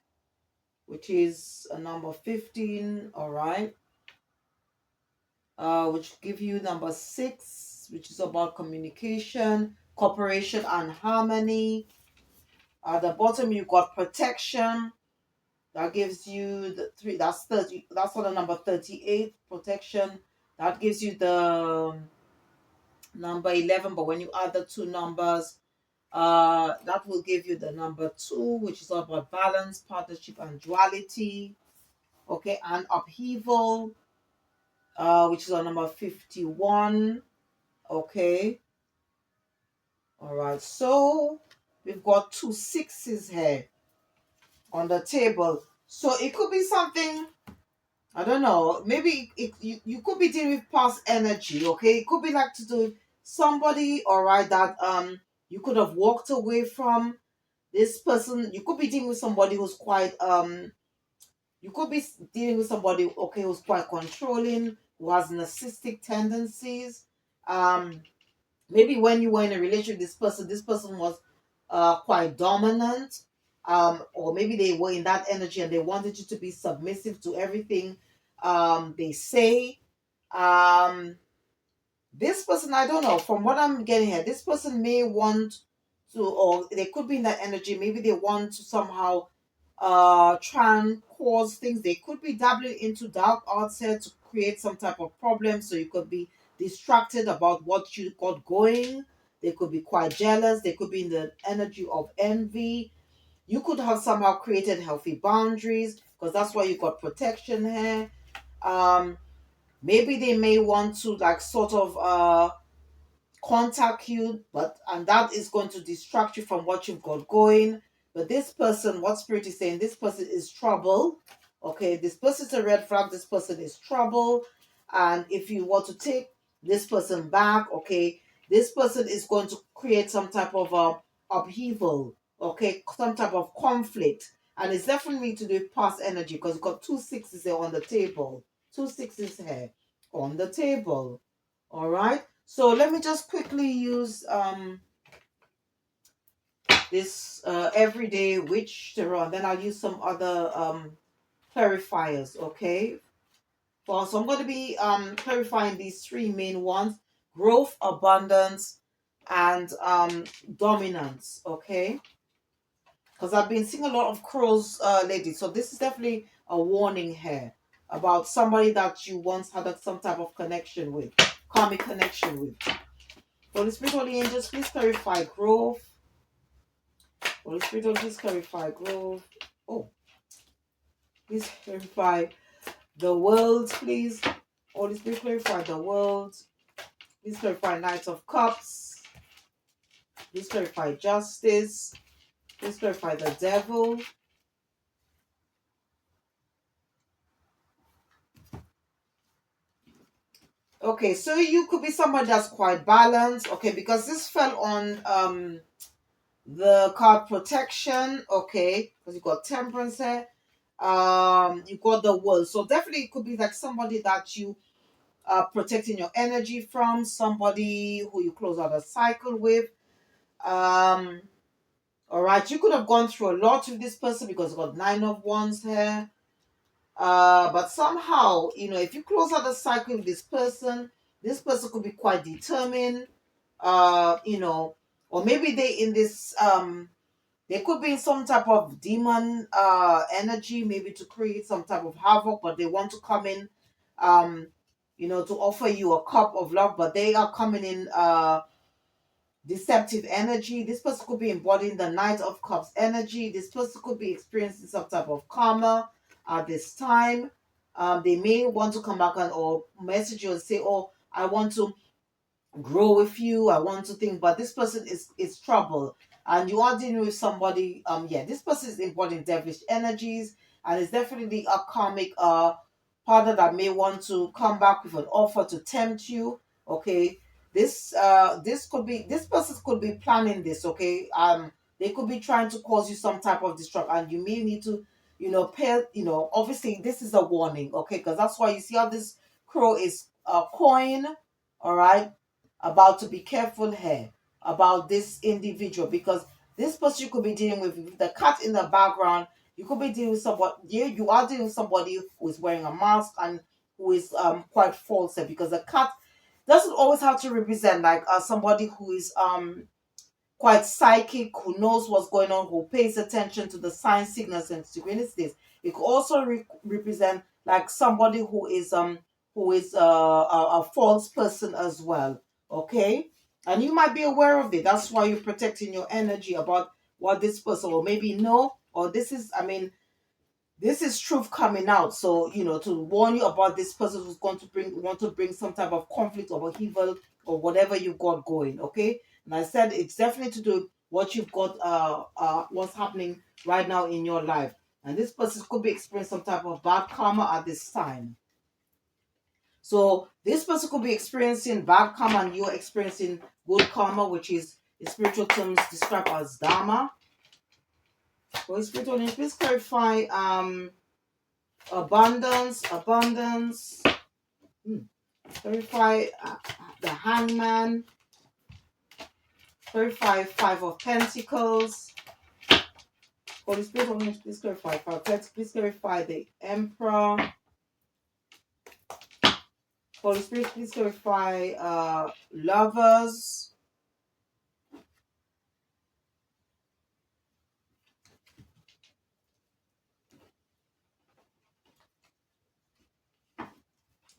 Speaker 1: which is a number 15. All right. Which give you number 6, which is about communication, cooperation, and harmony. At the bottom, you got protection, That gives you the three. That's 30. That's for the number 38 protection. That gives you the number 11. But when you add the two numbers, that will give you the number 2, which is all about balance, partnership, and duality. Okay, and upheaval, which is on number 51. Okay, all right. So we've got two sixes here on the table. So it could be something, I don't know, maybe you could be dealing with past energy, okay? It could be like to do with somebody, all right, that you could have walked away from. This person, you could be dealing with somebody who's quite you could be dealing with somebody, okay, who's quite controlling, who has narcissistic tendencies. Um, Maybe when you were in a relationship with this person was quite dominant. Or maybe they were in that energy and they wanted you to be submissive to everything they say. Um, this person, I don't know, from what I'm getting here, this person may want to, or they could be in that energy, maybe they want to somehow try and cause things. They could be dabbling into dark arts here to create some type of problem, so you could be distracted about what you got going. They could be quite jealous. They could be in the energy of envy. You could have somehow created healthy boundaries, because that's why you got protection here. um Maybe they may want to like sort of contact you, but and that is going to distract you from what you've got going. But this person, what spirit is saying, this person is trouble. Okay, this person is a red flag. This person is trouble. And if you want to take this person back, okay, this person is going to create some type of upheaval, okay, some type of conflict. And it's definitely to do with past energy, because you've got two sixes here on the table. Two sixes here on the table. All right. So let me just quickly use this everyday witch tarot, and then I'll use some other clarifiers. Okay. Well, so I'm going to be clarifying these three main ones: growth, abundance, and dominance. Okay. Because I've been seeing a lot of crows lately, so this is definitely a warning here about somebody that you once had some type of connection with, karmic connection with. Holy Spirit, Holy Angels, please clarify growth. Holy Spirit, please clarify growth. Oh, please clarify the world, please. Holy Spirit, clarify the world. Please clarify Knight of Cups. Please clarify justice. Please clarify the devil. Okay, so you could be somebody that's quite balanced. Okay, because this fell on the card protection. Okay, because you got temperance here. You got the world, so definitely it could be like somebody that you are protecting your energy from, somebody who you close out a cycle with. um all right, you could have gone through a lot with this person because you got 9 of Wands here. But somehow, if you close out a cycle with this person could be quite determined. Or maybe they in this they could be in some type of demon energy, maybe to create some type of havoc, but they want to come in, um, to offer you a cup of love, but they are coming in deceptive energy. This person could be embodying the Knight of Cups energy. This person could be experiencing some type of karma at this time. They may want to come back and or message you and say, "Oh, I want to grow with you. I want to think," but this person is trouble, and you are dealing with somebody. Yeah, this person is embodying devilish energies, and it's definitely a karmic partner that may want to come back with an offer to tempt you. Okay, this could be, this person could be planning this. Okay, they could be trying to cause you some type of destruction, and you may need to, pay. Obviously this is a warning. Okay, because that's why you see how this crow is a coin. All right, about to be careful here about this individual, because this person you could be dealing with the cat in the background. You could be dealing with somebody. You are dealing with somebody who is wearing a mask and who is quite false here, because the cat doesn't always have to represent like somebody who is quite psychic, who knows what's going on, who pays attention to the signs, signals, and synchronicities. It could also represent like somebody who is a false person as well. Okay, and you might be aware of it. That's why you're protecting your energy about what this person will maybe know, or this is, I mean, this is truth coming out. So, to warn you about this person who's going to want to bring some type of conflict or evil or whatever you got going. Okay. And I said it's definitely to do with what you've got, what's happening right now in your life. And this person could be experiencing some type of bad karma at this time. So this person could be experiencing bad karma and you're experiencing good karma, which is in spiritual terms described as dharma. So spiritual name, please clarify abundance. Clarify the hangman. Clarify five of pentacles. Holy Spirit, please clarify five of pentacles. Please clarify the emperor. Holy Spirit, please clarify lovers.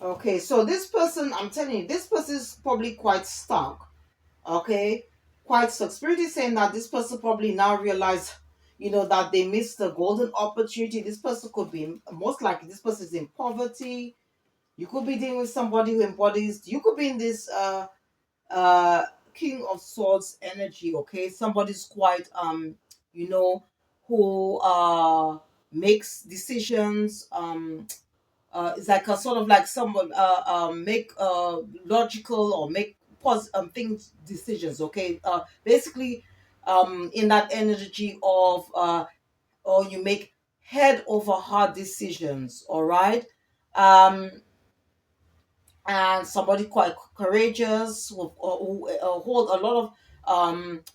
Speaker 1: Okay, so this person, I'm telling you, this person is probably quite stuck. Okay, quite stuck. Spirit is saying that this person probably now realize, that they missed the golden opportunity. This person could be, most likely, this person is in poverty. You could be dealing with somebody who embodies, you could be in this uh King of Swords energy. Okay, somebody's quite who makes decisions, it's like a sort of like someone make logical or make things decisions. Okay, basically in that energy of or you make head over heart decisions. All right. um and somebody quite courageous who hold a lot of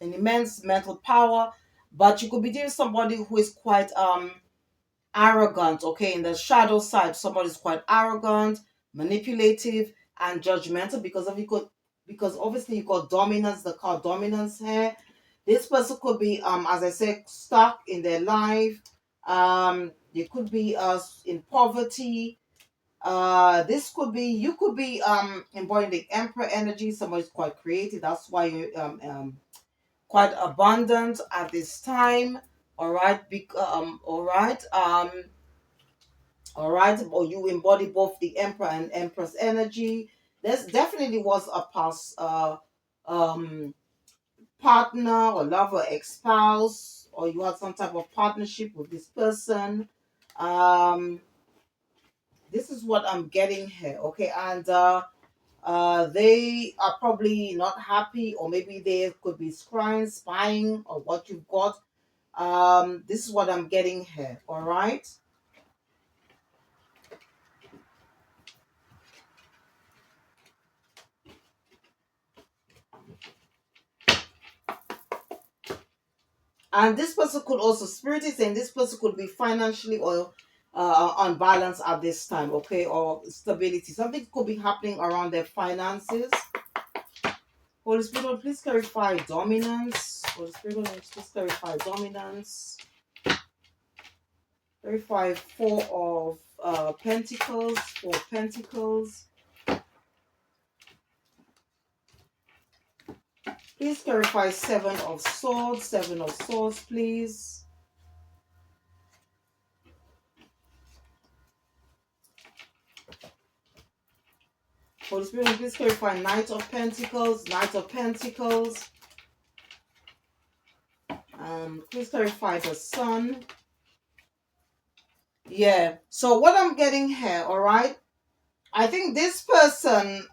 Speaker 1: an immense mental power. But you could be dealing with somebody who is quite arrogant. Okay, in the shadow side, somebody is quite arrogant, manipulative, and judgmental, because obviously you got dominance, the card dominance here. This person could be as I said, stuck in their life. They could be in poverty. This could be, you could be embodying the emperor energy. Somebody's quite creative, that's why you quite abundant at this time. All right. All right, or you embody both the emperor and empress energy. This definitely was a past um partner or lover, ex-spouse, or you had some type of partnership with this person. um this is what I'm getting here. Okay, and they are probably not happy, or maybe they could be spying or what you've got. This is what I'm getting here. All right. And this person could also, spirit is saying this person could be financially or unbalanced at this time. Okay, or stability, something could be happening around their finances. Holy Spirit, please clarify dominance. Holy Spirit, please clarify dominance. Clarify four of pentacles. Four pentacles. Please clarify seven of swords. Seven of swords, please. Holy Spirit, please clarify Knight of Pentacles. Knight of Pentacles. Please clarify the Sun. Yeah. So what I'm getting here, all right? I think this person,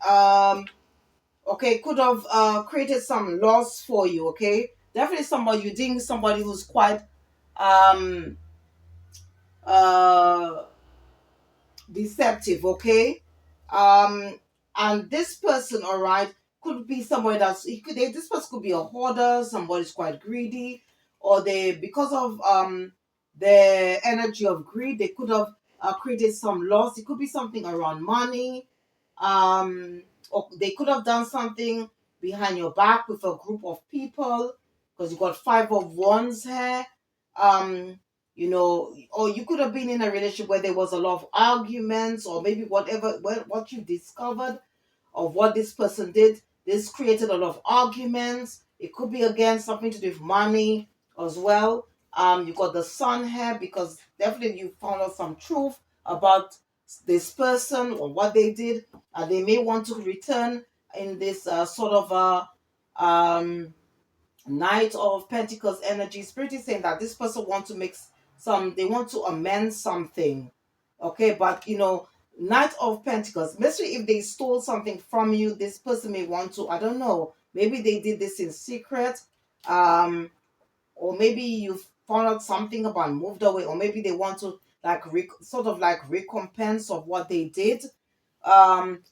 Speaker 1: okay, could have created some loss for you. Okay, definitely somebody you're dealing with, somebody who's quite um uh deceptive. Okay, um and this person, all right, could be somebody this person could be a hoarder, somebody's quite greedy, or they, because of their energy of greed, they could have created some loss. It could be something around money. um or they could have done something behind your back with a group of people. because you got Five of Wands here. Um, you know, or you could have been in a relationship where there was a lot of arguments, or maybe whatever what you discovered of what this person did. This created a lot of arguments. It could be again something to do with money as well. You got the Sun here because definitely you found out some truth about this person or what they did, and they may want to return in this sort of Knight of Pentacles energy. Spirit is saying that this person wants to make they want to amend something. Okay, but you know, Knight of Pentacles, especially if they stole something from you, this person may want to, I don't know, maybe they did this in secret. Um, or maybe you found out something about moved away, or maybe they want to like sort of like recompense of what they did.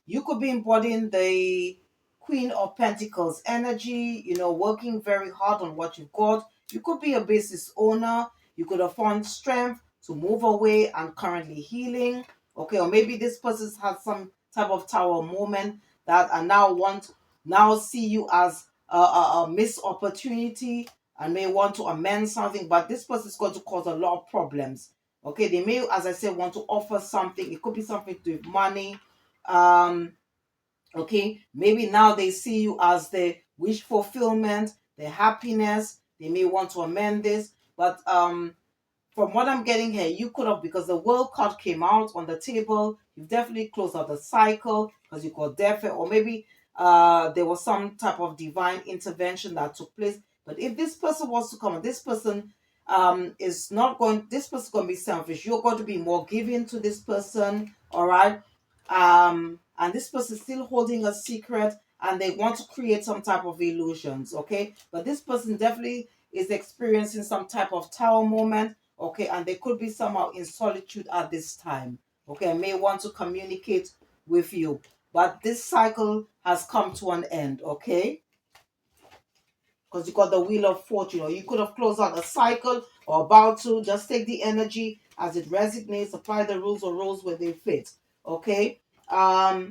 Speaker 1: You could be embodying the Queen of Pentacles energy, you know, working very hard on what you've got. You could be a business owner. You could have found strength to move away and currently healing. Okay, or maybe this person's had some type of tower moment that and now see you as a missed opportunity and may want to amend something, but this person is going to cause a lot of problems. Okay, they may, as I said, want to offer something. It could be something to do with money. um okay, maybe now they see you as the wish fulfillment, the happiness. They may want to amend this, but from what I'm getting here, you could have, because the world card came out on the table, you've definitely closed out the cycle because you got death, or maybe there was some type of divine intervention that took place. But if this person wants to come, and this person is not going, this person's going to be selfish. You're going to be more giving to this person, all right? And this person is still holding a secret, and they want to create some type of illusions, okay? But this person definitely is experiencing some type of tower moment, okay, and they could be somehow in solitude at this time, okay, and may want to communicate with you, but this cycle has come to an end, okay, because you got the Wheel of Fortune, or you could have closed out a cycle or about to. Just take the energy as it resonates, apply the rules or roles where they fit, okay.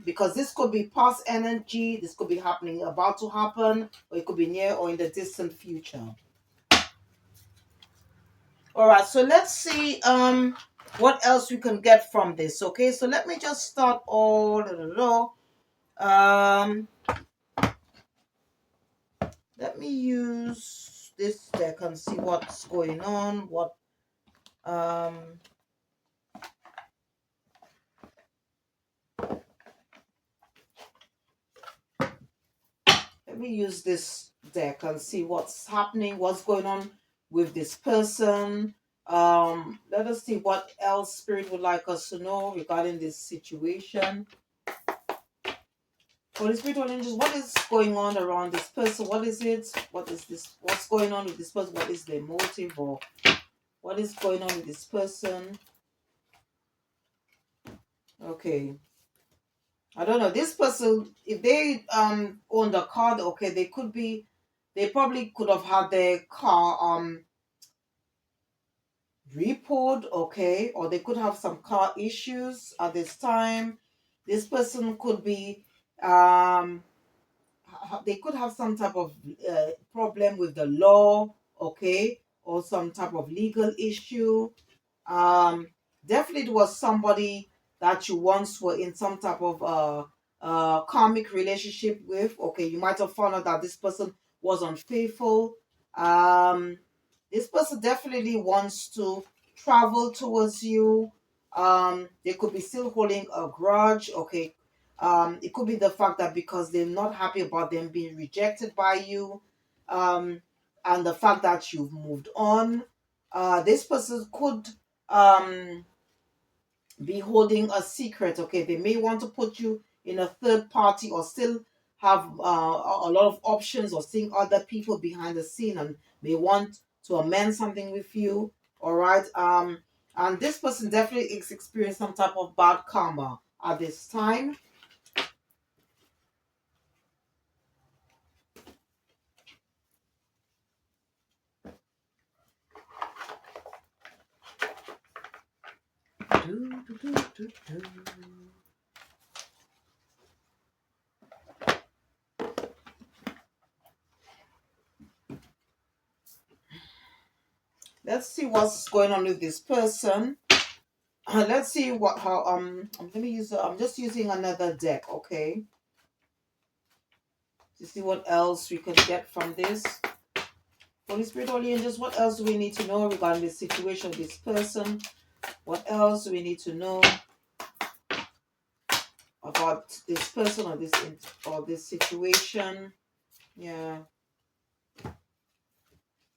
Speaker 1: Because this could be past energy, this could be happening, about to happen, or it could be near or in the distant future. All right, so let's see what else we can get from this. Okay, so let me just start all. Um, let me use this deck and see what's going on. Um, let me use this deck and see what's happening, what's going on with this person. Let us see what else Spirit would like us to know regarding this situation. Holy Spirit, Holy Angels, what is going on around this person? What is it? What is this? What's going on with this person? What is their motive, or what is going on with this person? Okay. I don't know. This person, if they own the car, okay, they probably could have had their car repoed, okay, or they could have some car issues at this time. This person could be they could have some type of problem with the law, okay, or some type of legal issue. Um, Definitely it was somebody that you once were in some type of karmic relationship with. Okay, you might have found out that this person was unfaithful. Um, this person definitely wants to travel towards you. They could be still holding a grudge. Okay, it could be the fact that because they're not happy about them being rejected by you, and the fact that you've moved on. This person could um, be holding a secret. Okay, they may want to put you in a third party, or still have a lot of options, or seeing other people behind the scene, and may want to amend something with you. All right. And this person definitely is experiencing some type of bad karma at this time. Do, do, do, do, do. let's see what's going on with this person. Let's see what how let me use I'm just using another deck, okay, to see what else we can get from this. Holy Spirit, Holy Angels, what else do we need to know regarding the situation of this person? What else do we need to know about this person or this situation? Yeah.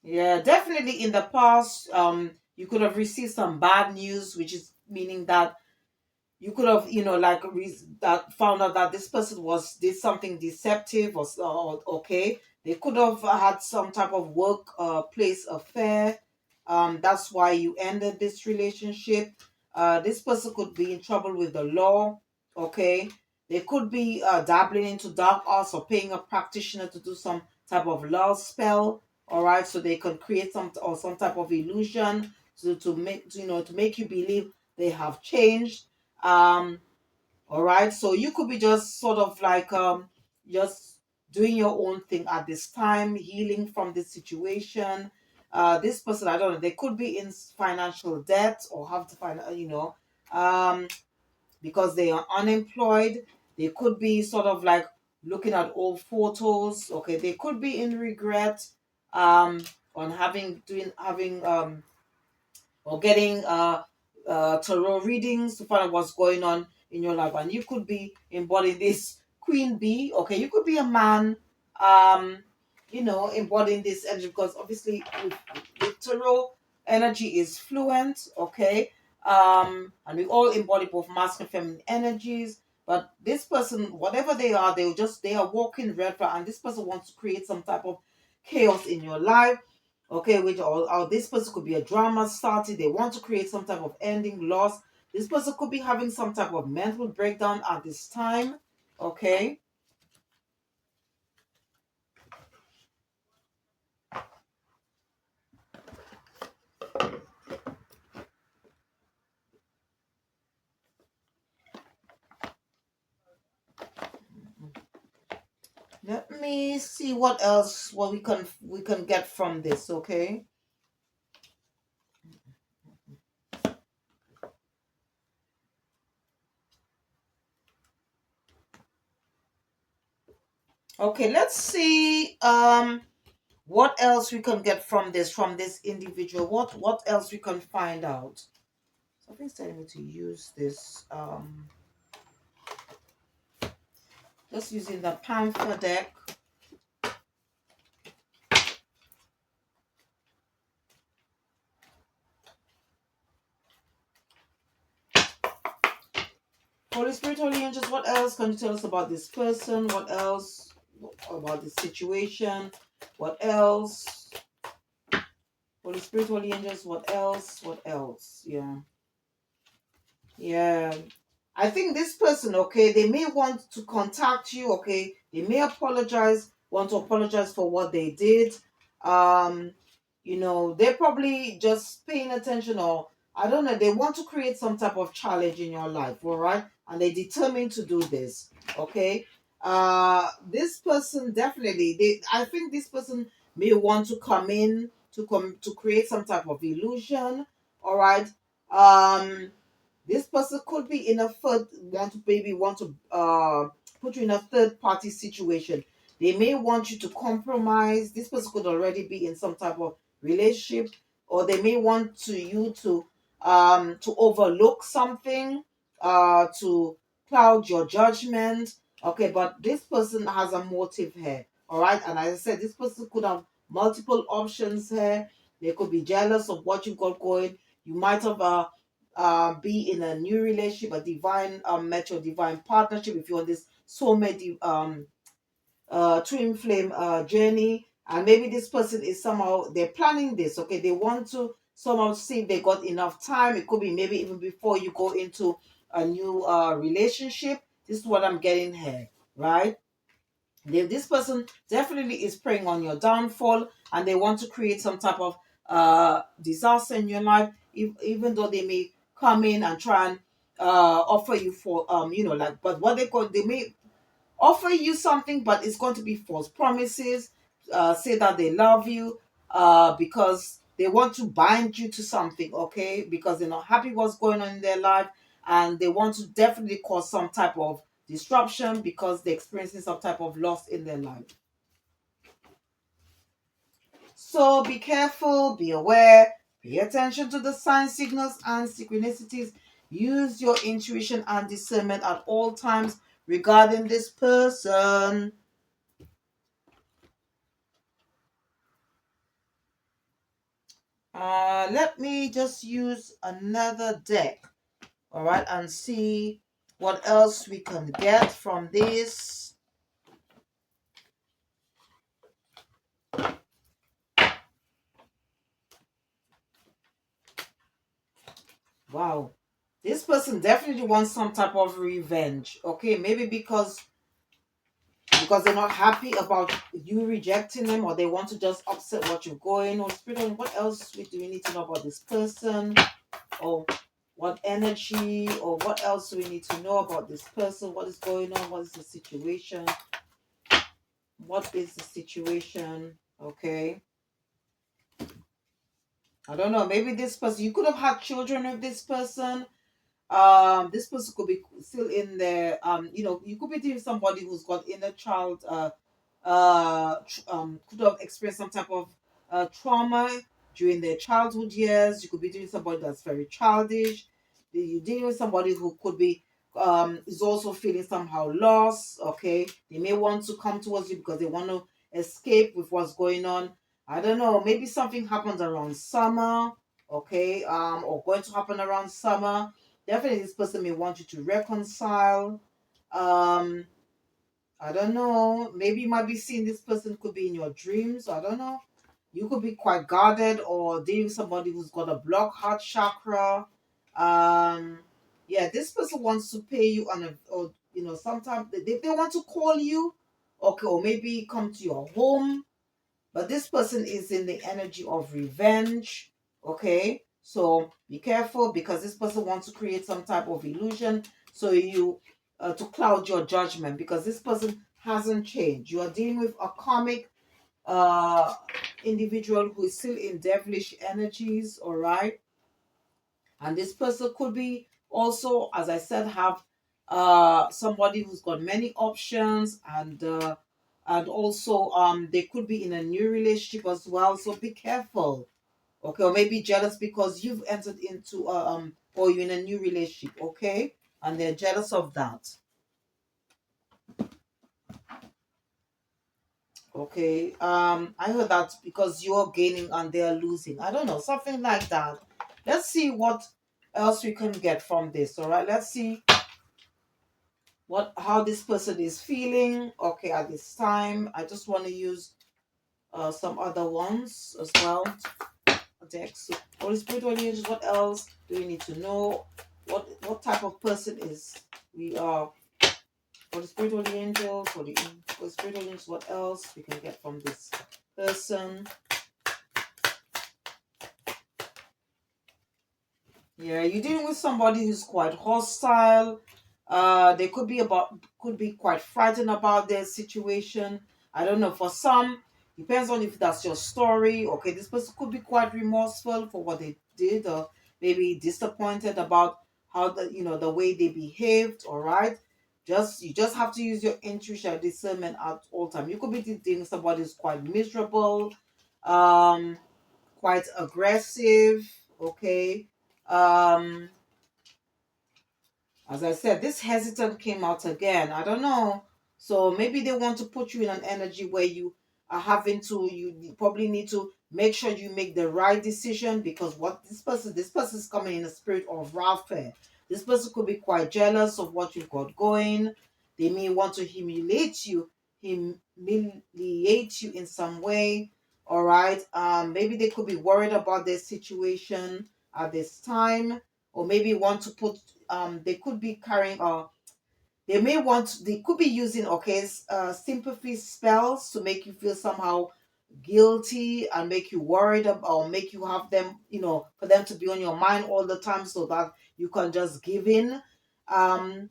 Speaker 1: Yeah, definitely in the past, you could have received some bad news, which is meaning that you could have, like that found out that this person did something deceptive or okay. They could have had some type of work place affair. That's why you ended this relationship. This person could be in trouble with the law. Okay, they could be dabbling into dark arts or paying a practitioner to do some type of love spell. All right, so they can create some type of illusion to make you believe they have changed. All right, so you could be just sort of like just doing your own thing at this time, healing from this situation. This person, I don't know, they could be in financial debt or have to find um because they are unemployed. They could be sort of like looking at old photos. Okay, they could be in regret um on having or getting tarot readings to find out what's going on in your life. And you could be embodying this queen bee. Okay, you could be a man, embodying this energy because obviously with tarot, energy is fluent. Okay, and we all embody both masculine and feminine energies. But this person, whatever they are, they are walking red flag, and this person wants to create some type of chaos in your life. Okay, which or this person could be a drama started. They want to create some type of ending, loss. This person could be having some type of mental breakdown at this time. Okay. Let me see what we can get from this, okay? Okay, let's see what else we can get from this individual. What else we can find out. Something's telling me to use this just using the panther deck. Holy Spirit, Holy Angels, what else can you tell us about this person? What else about this situation? What else? Holy Spirit, Holy Angels, what else? What else? Yeah. Yeah. I think this person, okay, they may want to contact you, okay? They may want to apologize for what they did. Um, they're probably just paying attention or I don't know, they want to create some type of challenge in your life, all right? And they determined to do this, okay? This person definitely I think this person may want to come to create some type of illusion, all right? This person could be in a third want to put you in a third party situation. They may want you to compromise. This person could already be in some type of relationship, or they may want to overlook something, to cloud your judgment. Okay, but this person has a motive here. All right, and as I said, this person could have multiple options here. They could be jealous of what you got going. You might have be in a new relationship, a divine match or divine partnership if you're on this soulmate twin flame journey. And maybe this person is somehow they're planning this, okay? They want to somehow see if they got enough time. It could be maybe even before you go into a new relationship. This is what I'm getting here, right? This person definitely is preying on your downfall and they want to create some type of disaster in your life, even though they may come in and try and offer you for like, but what they may offer you something, but it's going to be false promises. Say that they love you because they want to bind you to something, okay, because they're not happy what's going on in their life, and they want to definitely cause some type of disruption because they're experiencing some type of loss in their life. So be careful, be aware, pay attention to the signs, signals, and synchronicities. Use your intuition and discernment at all times regarding this person. Let me just use another deck, all right, and see what else we can get from this. Wow, this person definitely wants some type of revenge, okay, maybe because they're not happy about you rejecting them, or they want to just upset what you're going on. Spirit, what else do we need to know about this person, or what energy, or what else do we need to know about this person? What is going on? What is the situation? What is the situation? Okay, I don't know. Maybe this person, you could have had children with this person. This person could be still in there. You could be dealing with somebody who's got inner child could have experienced some type of trauma during their childhood years. You could be dealing with somebody that's very childish. You're dealing with somebody who could be is also feeling somehow lost. Okay, they may want to come towards you because they want to escape with what's going on. I don't know. Maybe something happens around summer. Okay, or going to happen around summer. Definitely, this person may want you to reconcile. Um, I don't know. Maybe you might be seeing this person could be in your dreams. I don't know. You could be quite guarded or dealing with somebody who's got a blocked heart chakra. Um, yeah, this person wants to pay you on a, or sometimes they want to call you, okay, or maybe come to your home, but this person is in the energy of revenge. Okay. So be careful because this person wants to create some type of illusion. So you to cloud your judgment because this person hasn't changed. You are dealing with a karmic uh individual who is still in devilish energies, all right? And this person could be also, as I said, have somebody who's got many options, and also they could be in a new relationship as well. So be careful, okay? Or maybe jealous because you've entered into or you're in a new relationship, okay? And they're jealous of that. Okay. I heard that because you're gaining and they're losing. I don't know, something like that. Let's see what else we can get from this. All right. Let's see how this person is feeling. Okay, at this time. I just want to use some other ones as well. Dex. So, Holy Spirit, Holy Angels, what else do we need to know? What type of person is we are? Holy Spirit, Holy Angels, Holy Spirit, Holy Angels, what else we can get from this person? Yeah, you're dealing with somebody who's quite hostile. They could be quite frightened about their situation. I don't know. For some, depends on if that's your story. Okay, this person could be quite remorseful for what they did, or maybe disappointed about how the way they behaved. All right, you just have to use your intuition and discernment at all time. You could be dealing with somebody who's quite miserable. Um, Quite aggressive. Okay. Um, as I said, this hesitant came out again. I don't know. So maybe they want to put you in an energy where you are having to, you probably need to make sure you make the right decision, because what this person is coming in a spirit of warfare. This person could be quite jealous of what you've got going. They may want to humiliate you in some way. All right. Maybe they could be worried about their situation at this time, or maybe want to put they could be carrying they could be using, okay, sympathy spells to make you feel somehow guilty and make you worried about, or make you have them, for them to be on your mind all the time so that you can just give in. um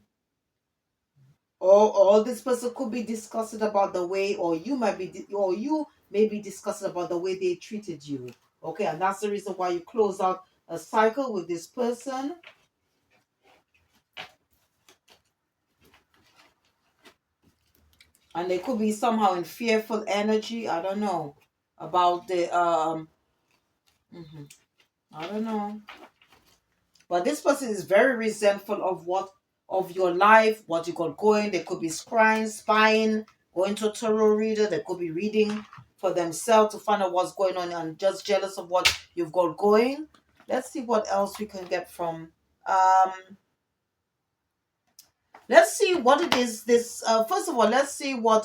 Speaker 1: or this person could be discussing about the way, or you may be discussing about the way they treated you. Okay, and that's the reason why you close out a cycle with this person. And they could be somehow in fearful energy. I don't know about the I don't know. But this person is very resentful of what of your life, what you got going. They could be scrying, spying, going to a tarot reader. They could be reading for themselves to find out what's going on and just jealous of what you've got going. Let's see what else we can get from let's see what it is this first of all, let's see what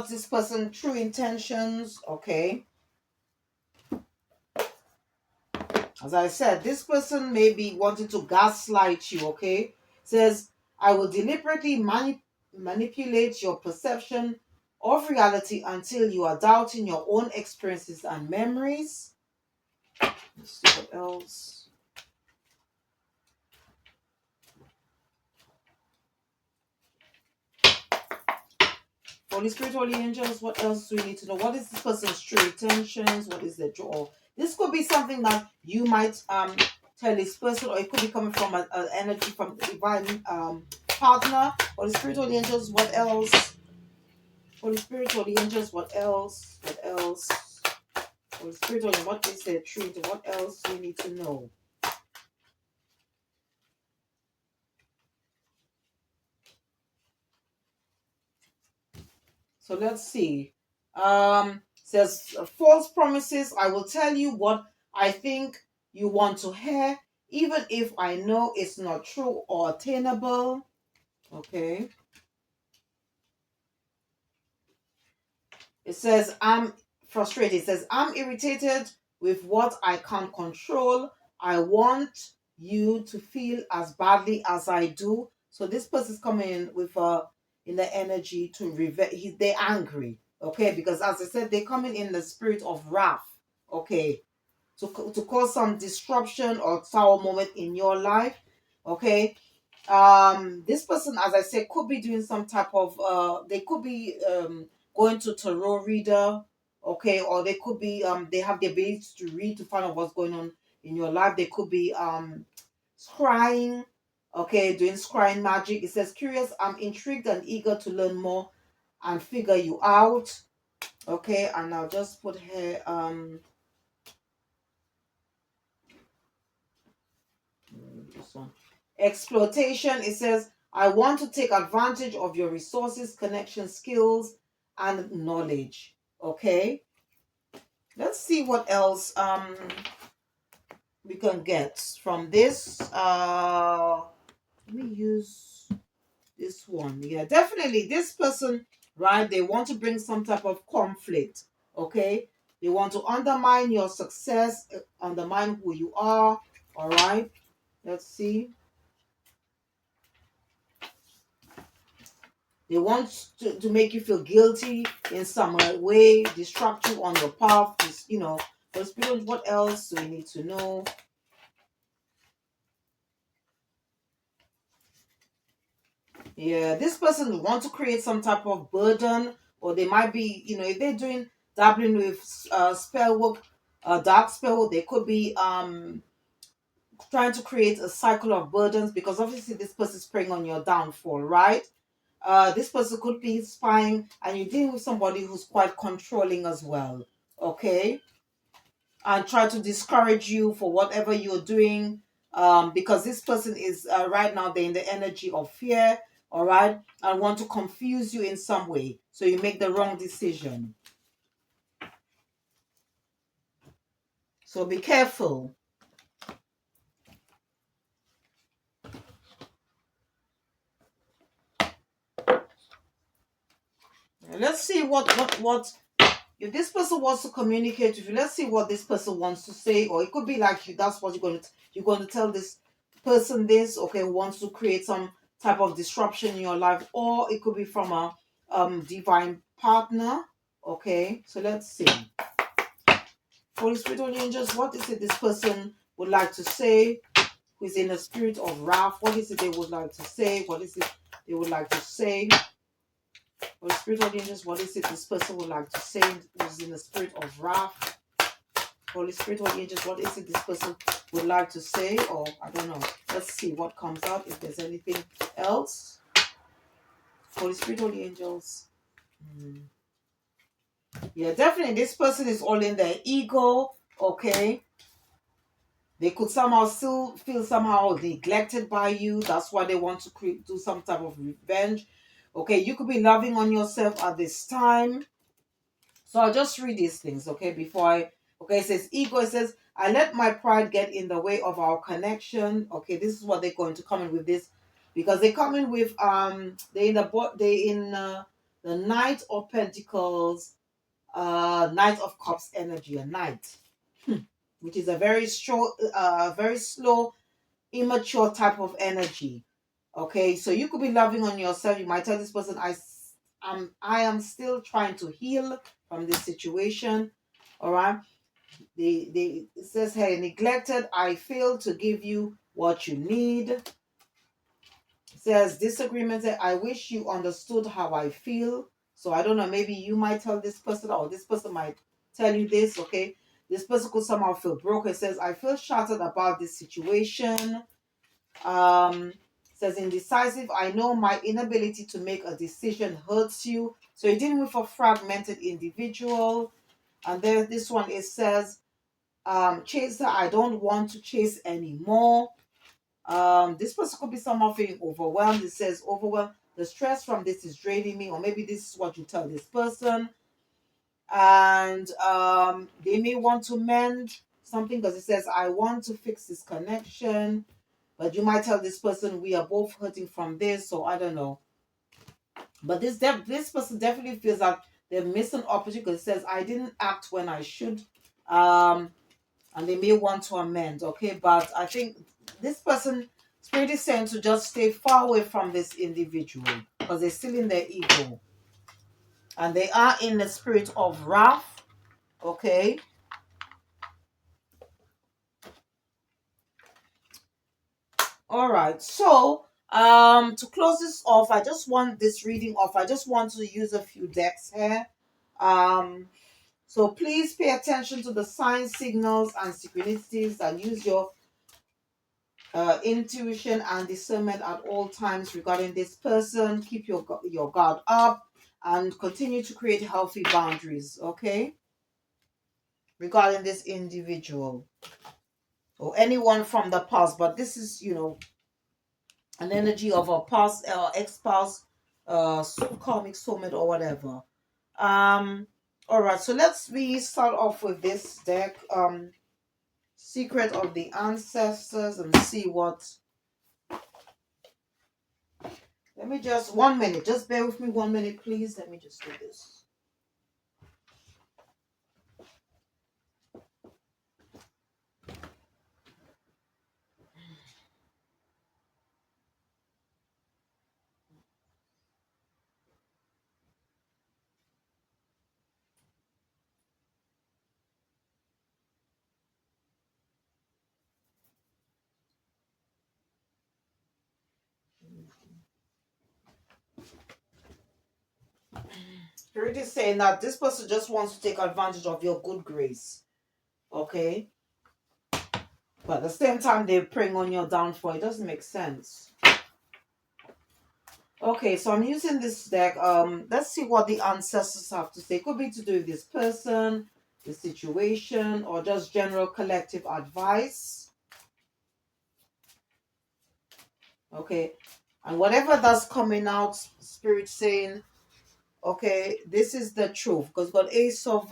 Speaker 1: this person true intentions. Okay, as I said, this person may be wanting to gaslight you. Okay, says I will deliberately manipulate your perception of reality until you are doubting your own experiences and memories. Let's see what else. Holy Spirit, Holy Angels, what else do we need to know? What is this person's true intentions? What is their draw? This could be something that you might tell this person, or it could be coming from an energy from the divine partner. Holy Spirit, Holy Angels, what else? Holy Spirit, Holy Angels, what else? What else? Holy Spirit, Holy, what is their truth? What else do we need to know? So let's see. Says false promises. I will tell you what I think you want to hear, even if I know it's not true or attainable. Okay. It says I'm frustrated. It says I'm irritated with what I can't control. I want you to feel as badly as I do. So this person's coming in with in the energy to revenge. They're angry. Okay, because as I said, they're coming in the spirit of wrath. Okay, to cause some disruption or sour moment in your life. Okay, this person, as I said, could be doing some type of they could be going to tarot reader. Okay, or they could be they have the ability to read to find out what's going on in your life. They could be scrying. Okay, doing scrying magic. It says curious, I'm intrigued and eager to learn more and figure you out. Okay, and I'll just put here this one. Exploitation. It says, I want to take advantage of your resources, connection, skills, and knowledge. Okay. Let's see what else we can get from this. Let me use this one. Yeah, definitely this person, right? They want to bring some type of conflict. Okay. They want to undermine your success, undermine who you are. All right. Let's see. They want to make you feel guilty in some way, distract you on your path. But Spirit, what else do we need to know? Yeah, this person will want to create some type of burden, or they might be, if they're doing dabbling with spell work, dark spell work, they could be trying to create a cycle of burdens because obviously this person is preying on your downfall, right? This person could be spying, and you're dealing with somebody who's quite controlling as well. Okay, and try to discourage you for whatever you're doing. Because this person is right now they're in the energy of fear, all right, and want to confuse you in some way, so you make the wrong decision. So be careful. Let's see what if this person wants to communicate with you. Let's see what this person wants to say, or it could be like you. That's what you're going to tell this person this. Okay, wants to create some type of disruption in your life, or it could be from a divine partner. Okay, so let's see. Holy Spirit, Holy Angels, what is it this person would like to say? Who is in a spirit of wrath? What is it they would like to say? What is it they would like to say? Holy Spirit, Holy Angels, what is it this person would like to say? Who is in the spirit of wrath? Holy Spirit, Holy Angels, what is it this person would like to say? Or I don't know. Let's see what comes out, if there's anything else. Holy Spirit, Holy Angels. Yeah, definitely this person is all in their ego, okay? They could somehow still feel somehow neglected by you. That's why they want to do some type of revenge. Okay, you could be loving on yourself at this time. So I'll just read these things, okay, before I... Okay, it says ego. It says, I let my pride get in the way of our connection. Okay, this is what they're going to come in with this. Because they come in with, the Knight of Pentacles, Knight of Cups energy, a knight. Which is a very slow, immature type of energy. Okay, so you could be loving on yourself. You might tell this person, I am still trying to heal from this situation. All right. It says, hey, neglected, I failed to give you what you need. It says disagreement, I wish you understood how I feel. So I don't know, maybe you might tell this person, or this person might tell you this, okay? This person could somehow feel broken. It says, I feel shattered about this situation. It says indecisive, I know my inability to make a decision hurts you. So you're dealing with a fragmented individual. And then this one, it says, chaser, I don't want to chase anymore. This person could be somehow feeling overwhelmed. It says overwhelmed. The stress from this is draining me, or maybe this is what you tell this person. And they may want to mend something, because it says, I want to fix this connection. But you might tell this person, we are both hurting from this, so I don't know. But this person definitely feels that they're missing opportunity, because it says, I didn't act when I should. And they may want to amend, okay? But I think this person is pretty saying to just stay far away from this individual, because they're still in their ego. And they are in the spirit of wrath, okay? All right, so to close this off, I just want this reading off. I just want to use a few decks here. So please pay attention to the signs, signals, and synchronicities, and use your intuition and discernment at all times regarding this person. Keep your guard up and continue to create healthy boundaries, okay? Regarding this individual or anyone from the past, but this is, an energy of a past ex-spouse, karmic soulmate or whatever. All right, so we start off with this deck, Secret of the Ancestors, and see what... Let me just 1 minute. Just bear with me 1 minute, please. Let me just do this. Spirit is saying that this person just wants to take advantage of your good grace. Okay? But at the same time, they're preying on your downfall. It doesn't make sense. Okay, so I'm using this deck. Let's see what the ancestors have to say. It could be to do with this person, the situation, or just general collective advice. Okay. And whatever that's coming out, Spirit saying, okay, this is the truth. Because got Ace of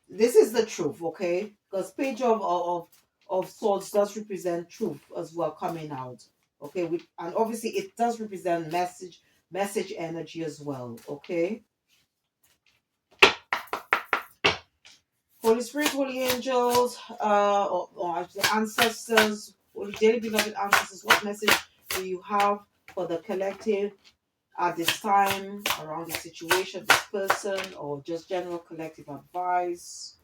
Speaker 1: this is the truth, okay? Because Page of Swords does represent truth as well coming out, okay? And obviously it does represent message energy as well, okay? Holy Spirit, Holy Angels, or actually ancestors, Holy dearly beloved ancestors, what message do you have for the collective at this time around the situation, this person, or just general collective advice?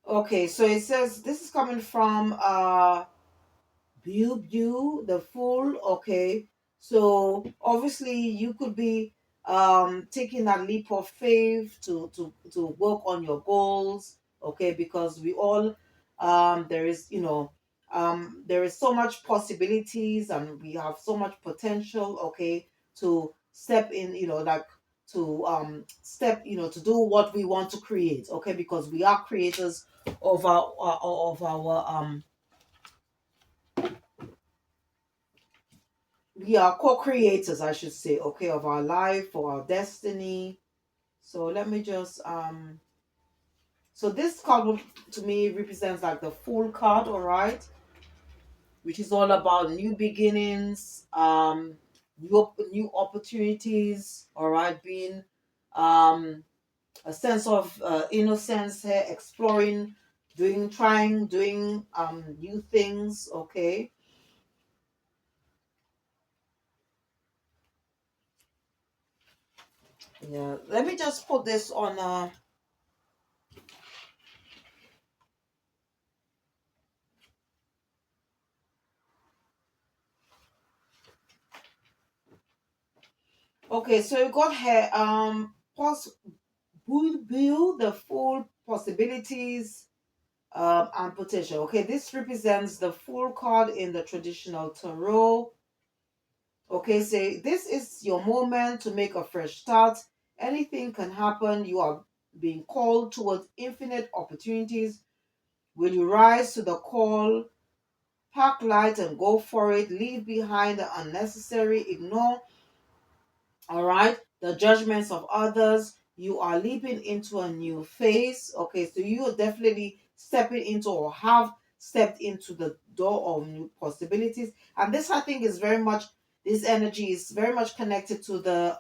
Speaker 1: Okay, so it says this is coming from the Fool. Okay, so obviously you could be taking that leap of faith to work on your goals, okay, because we all there is, there is so much possibilities, and we have so much potential, okay, to step in, like to step, to do what we want to create, okay, because we are creators of our we are co-creators, I should say, okay, of our life, for our destiny. So let me just so this card to me represents like the Fool card, all right, which is all about new beginnings, new opportunities, all right, being um a sense of innocence here, exploring, doing new things, okay. Yeah, let me just put this on okay, so you got here build the full possibilities and potential. Okay, this represents the full card in the traditional tarot. Okay, say this is your moment to make a fresh start. Anything can happen. You are being called towards infinite opportunities. Will you rise to the call? Pack light and go for it. Leave behind the unnecessary. Ignore, all right, the judgments of others. You are leaping into a new phase. Okay, so you are definitely stepping into, or have stepped into, the door of new possibilities. And this, I think, is very much, this energy is very much connected to the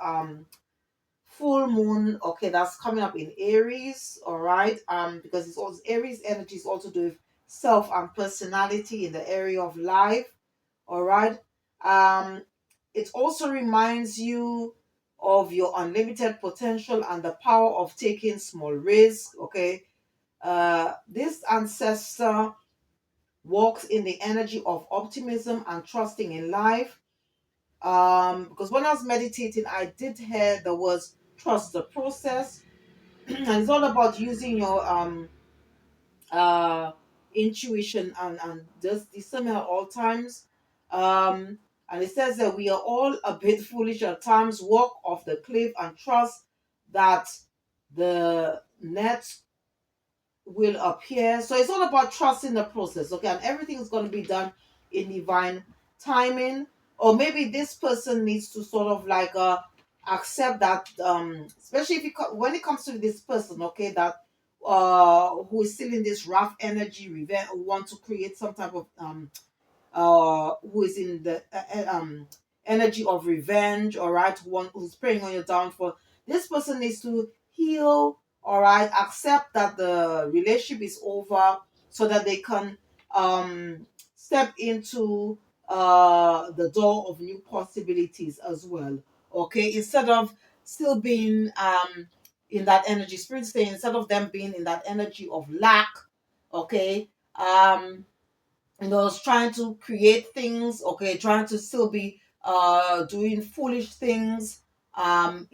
Speaker 1: full moon, okay, that's coming up in Aries, all right, because it's also Aries energy is also do with self and personality in the area of life, all right. It also reminds you of your unlimited potential and the power of taking small risks, okay. This ancestor walks in the energy of optimism and trusting in life. Because when I was meditating, I did hear the words trust the process. And it's all about using your uh intuition and just discernment at all times. And it says that we are all a bit foolish at times. Walk off the cliff and trust that the net will appear. So it's all about trusting the process, okay? And everything is going to be done in divine timing. Or maybe this person needs to sort of like accept that, especially if when it comes to this person, okay, that who is still in this rough energy, revenge, want to create some type of who is in the energy of revenge, all right, one who's preying on your downfall. This person needs to heal, all right, accept that the relationship is over, so that they can step into the door of new possibilities as well, okay, instead of still being in that energy, spirit saying, instead of them being in that energy of lack, okay, trying to create things, okay, trying to still be doing foolish things, and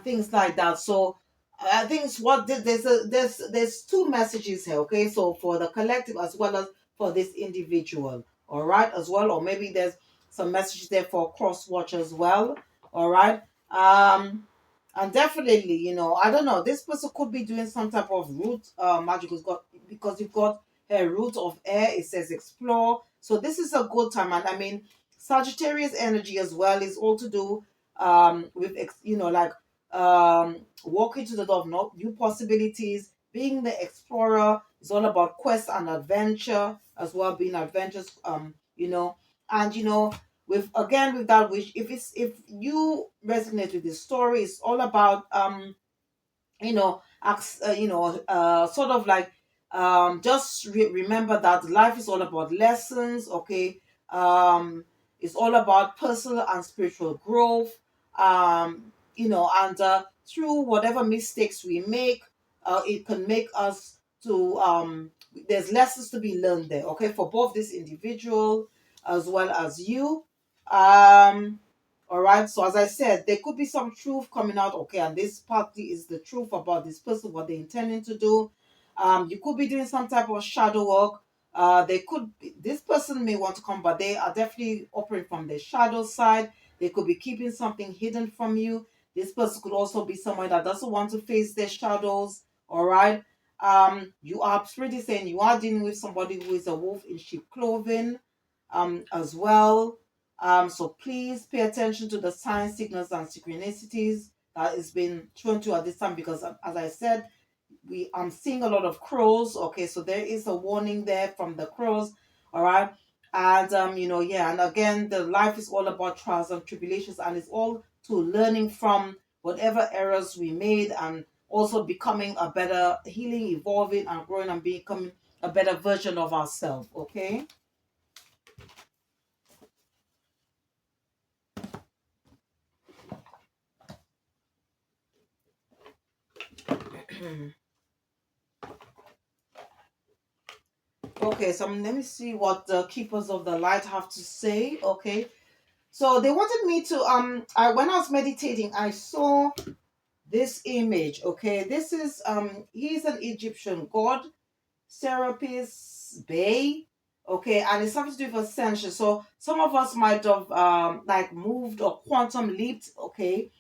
Speaker 1: things like that. So I think it's what there's two messages here, okay, so for the collective as well as for this individual, all right, as well, or maybe there's some messages there for cross watch as well, all right. And definitely, I don't know, this person could be doing some type of root magic, because you've got a root of air, it says explore. So this is a good time. And I mean, Sagittarius energy as well is all to do with like walking to the door of new possibilities. Being the explorer is all about quest and adventure as well, being adventurous, and with, again, with that wish, if you resonate with this story, it's all about sort of like just remember that life is all about lessons, okay. It's all about personal and spiritual growth, and through whatever mistakes we make, it can make us to there's lessons to be learned there, okay, for both this individual as well as you. um All right. So as I said, there could be some truth coming out. Okay, and this partly is the truth about this person, what they're intending to do. You could be doing some type of shadow work. They could be, this person may want to come, but they are definitely operating from the shadow side. They could be keeping something hidden from you. This person could also be someone that doesn't want to face their shadows. All right. You are pretty saying you are dealing with somebody who is a wolf in sheep clothing, as well. So please pay attention to the signs, signals, and synchronicities that is being shown to you at this time, because as I said, I'm seeing a lot of crows. Okay, so there is a warning there from the crows. All right. And yeah, and again, the life is all about trials and tribulations, and it's all to learning from whatever errors we made, and also becoming a better, healing, evolving, and growing, and becoming a better version of ourselves. Okay. Okay, so let me see what the keepers of the light have to say. Okay, so they wanted me to when I was meditating, I saw this image. Okay, this is he's an Egyptian god, Serapis Bey. Okay, and it's something to do with ascension. So some of us might have like moved or quantum leaped. Okay,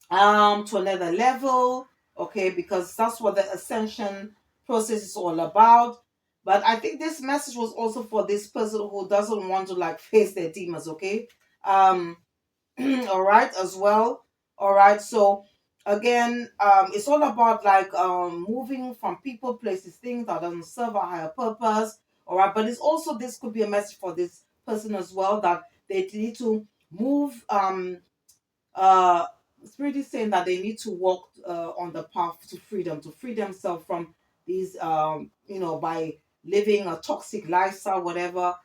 Speaker 1: to another level. Okay, because that's what the ascension process is all about. But I think this message was also for this person who doesn't want to like face their demons. Okay, um all right, as well. All right, so again, it's all about like moving from people, places, things that doesn't serve a higher purpose. All right, but it's also, this could be a message for this person as well, that they need to move uh Spirit is saying that they need to walk on the path to freedom, to free themselves from these by living a toxic lifestyle, whatever.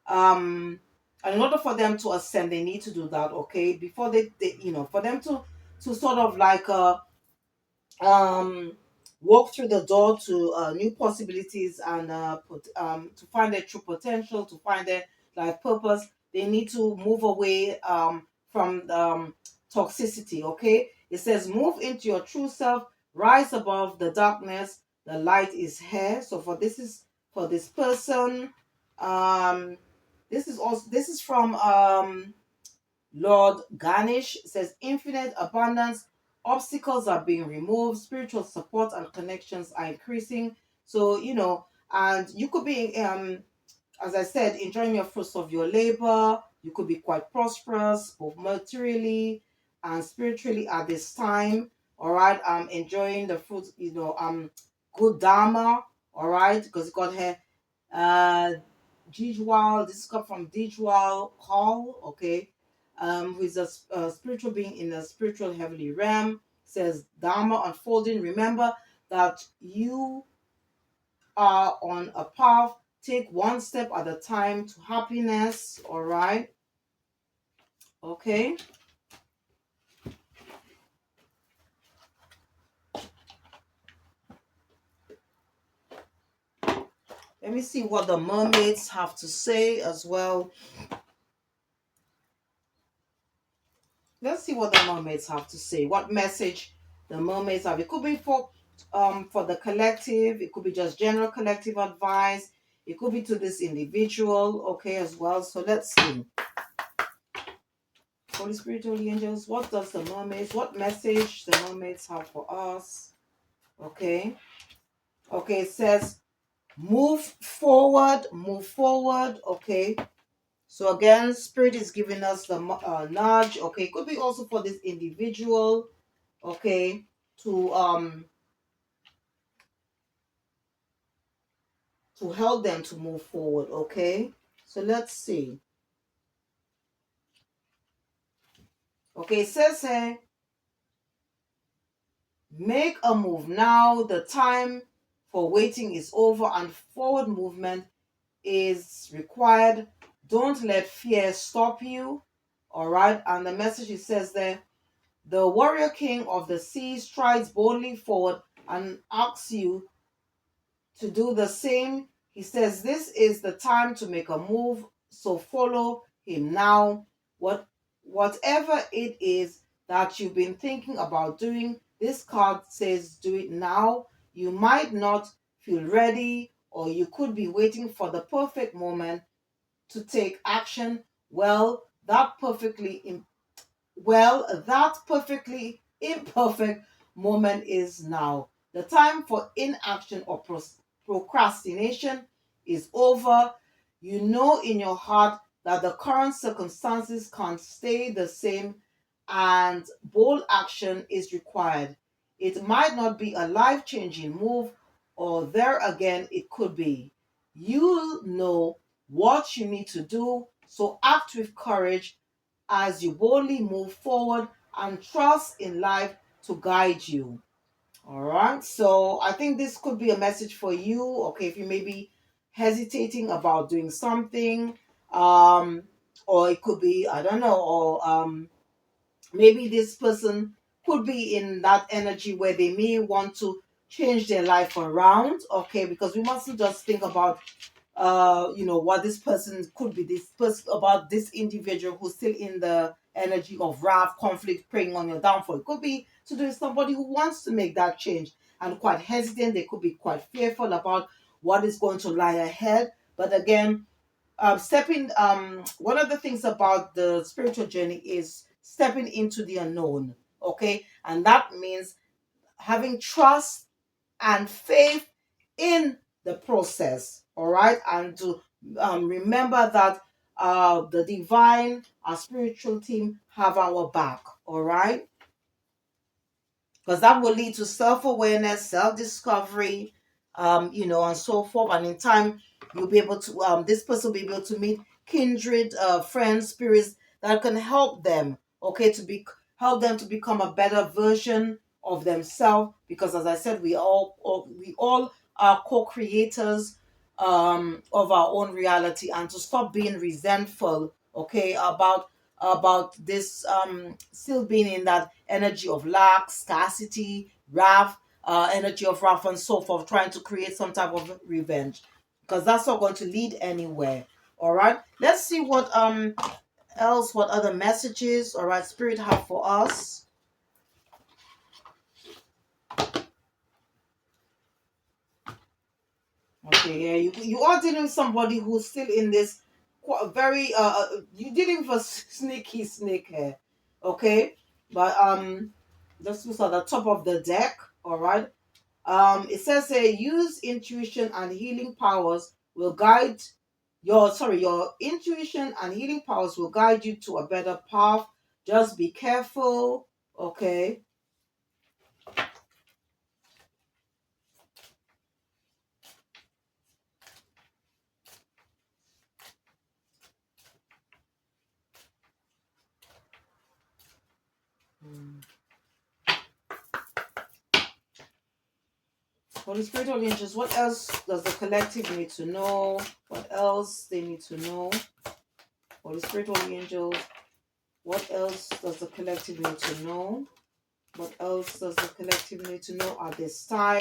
Speaker 1: And in order for them to ascend, they need to do that. Okay, before they for them to sort of like um walk through the door to new possibilities, and to find their true potential, to find their life purpose, they need to move away from toxicity. Okay, it says move into your true self, rise above the darkness, the light is here. So for this person, um this is from Lord Ganesh. Says infinite abundance, obstacles are being removed, spiritual support and connections are increasing. So, and you could be, as I said, enjoying your fruits of your labor. You could be quite prosperous, both materially and spiritually at this time. All right. Enjoying the fruits, good dharma. All right. Because God had uh Dijwal, this comes from Dijwal Hall, okay, who is a spiritual being in a spiritual heavenly realm. Says Dharma unfolding. Remember that you are on a path. Take one step at a time to happiness. All right, okay. Let me see what the mermaids have to say as well. Let's see what the mermaids have to say. What message the mermaids have. It could be for the collective. It could be just general collective advice. It could be to this individual, okay, as well. So let's see. Holy Spirit, Holy Angels, what does the mermaids, what message the mermaids have for us? Okay. Okay, it says move forward, move forward. Okay. So again, Spirit is giving us the nudge. Okay, it could be also for this individual. Okay, to help them to move forward. Okay, so let's see. Okay, it says here, make a move now. The time for waiting is over, and forward movement is required. Don't let fear stop you. All right, and the message, it says there, the warrior king of the sea strides boldly forward and asks you to do the same. He says, this is the time to make a move, so follow him now. What whatever it is that you've been thinking about doing, this card says do it now. You might not feel ready, or you could be waiting for the perfect moment to take action. Well, that perfectly imperfect moment is now. The time for inaction or procrastination is over. You know in your heart that the current circumstances can't stay the same, and bold action is required. It might not be a life changing move, or there again, it could be. You know what you need to do, so act with courage as you boldly move forward and trust in life to guide you. All right. So I think this could be a message for you. Okay, if you may be hesitating about doing something, um, or it could be, I don't know, or maybe this person could be in that energy where they may want to change their life around. Okay, because we mustn't just think about what this person could be, this person, about this individual who's still in the energy of wrath, conflict, preying on your downfall. It could be to do with somebody who wants to make that change and quite hesitant. They could be quite fearful about what is going to lie ahead. But again, stepping one of the things about the spiritual journey is stepping into the unknown. Okay, and that means having trust and faith in the process. All right, and to remember that the divine, our spiritual team, have our back. All right, because that will lead to self-awareness, self-discovery, and so forth. And in time, you'll be able to this person will be able to meet kindred friends, spirits that can help them, okay, help them to become a better version of themselves. Because as I said, we all are co-creators of our own reality, and to stop being resentful, okay, about this still being in that energy of lack, scarcity, wrath, energy of wrath, and so forth, trying to create some type of revenge, because that's not going to lead anywhere. All right, let's see what other messages, all right, spirit have for us. Okay, yeah, you are dealing with somebody who's still in this very you're dealing with a sneaky snake here. Okay, but this was at the top of the deck. All right. It says here, use intuition and healing powers will guide your intuition and healing powers will guide you to a better path. Just be careful. Okay. Hmm. Holy Spirit, Holy Angels, what else does the collective need to know? What else they need to know? Holy Spirit, Holy Angels, what else does the collective need to know? What else does the collective need to know at this time?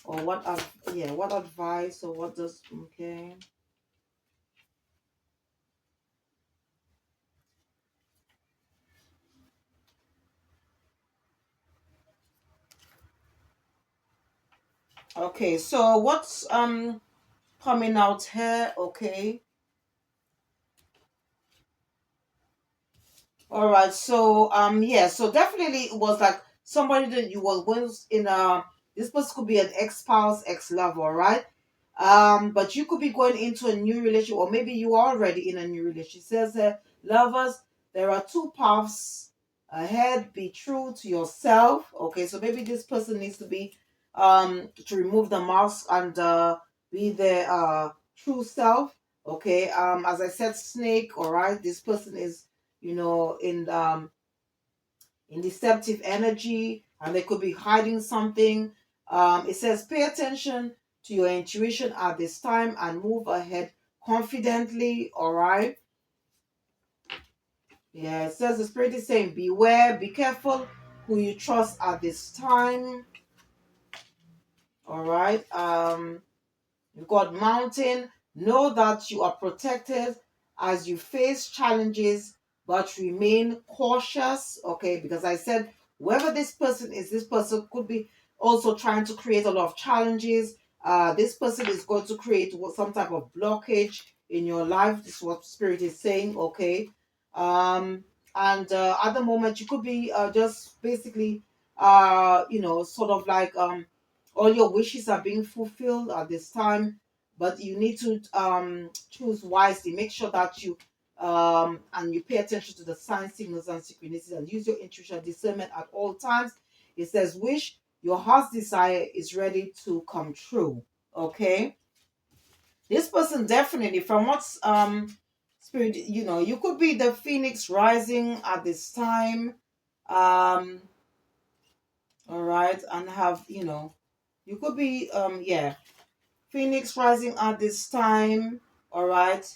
Speaker 1: Or what advice, or what does, okay. Okay, so what's coming out here? Okay. All right. So yeah, so definitely it was like somebody that you was once in a, this person could be an ex-spouse, ex-lover, right? But you could be going into a new relationship, or maybe you are already in a new relationship. It says lovers, there are two paths ahead. Be true to yourself. Okay, so maybe this person needs to be to remove the mask and be their true self. Okay. As I said, snake, all right, this person is in deceptive energy, and they could be hiding something. It says pay attention to your intuition at this time and move ahead confidently. All right. Yeah, it says the spirit is saying beware, be careful who you trust at this time. All right. You've got mountain. Know that you are protected as you face challenges, but remain cautious, okay? Because I said, whoever this person is, this person could be also trying to create a lot of challenges. This person is going to create some type of blockage in your life. This is what Spirit is saying, okay? And at the moment, you could be just basically, sort of like all your wishes are being fulfilled at this time, but you need to choose wisely. Make sure that you and you pay attention to the signs, signals, and synchronicities, and use your intuition discernment at all times. It says, wish your heart's desire is ready to come true. Okay. This person definitely, from what's spirit, you could be the phoenix rising at this time. All right, and have, you could be yeah, phoenix rising at this time. All right.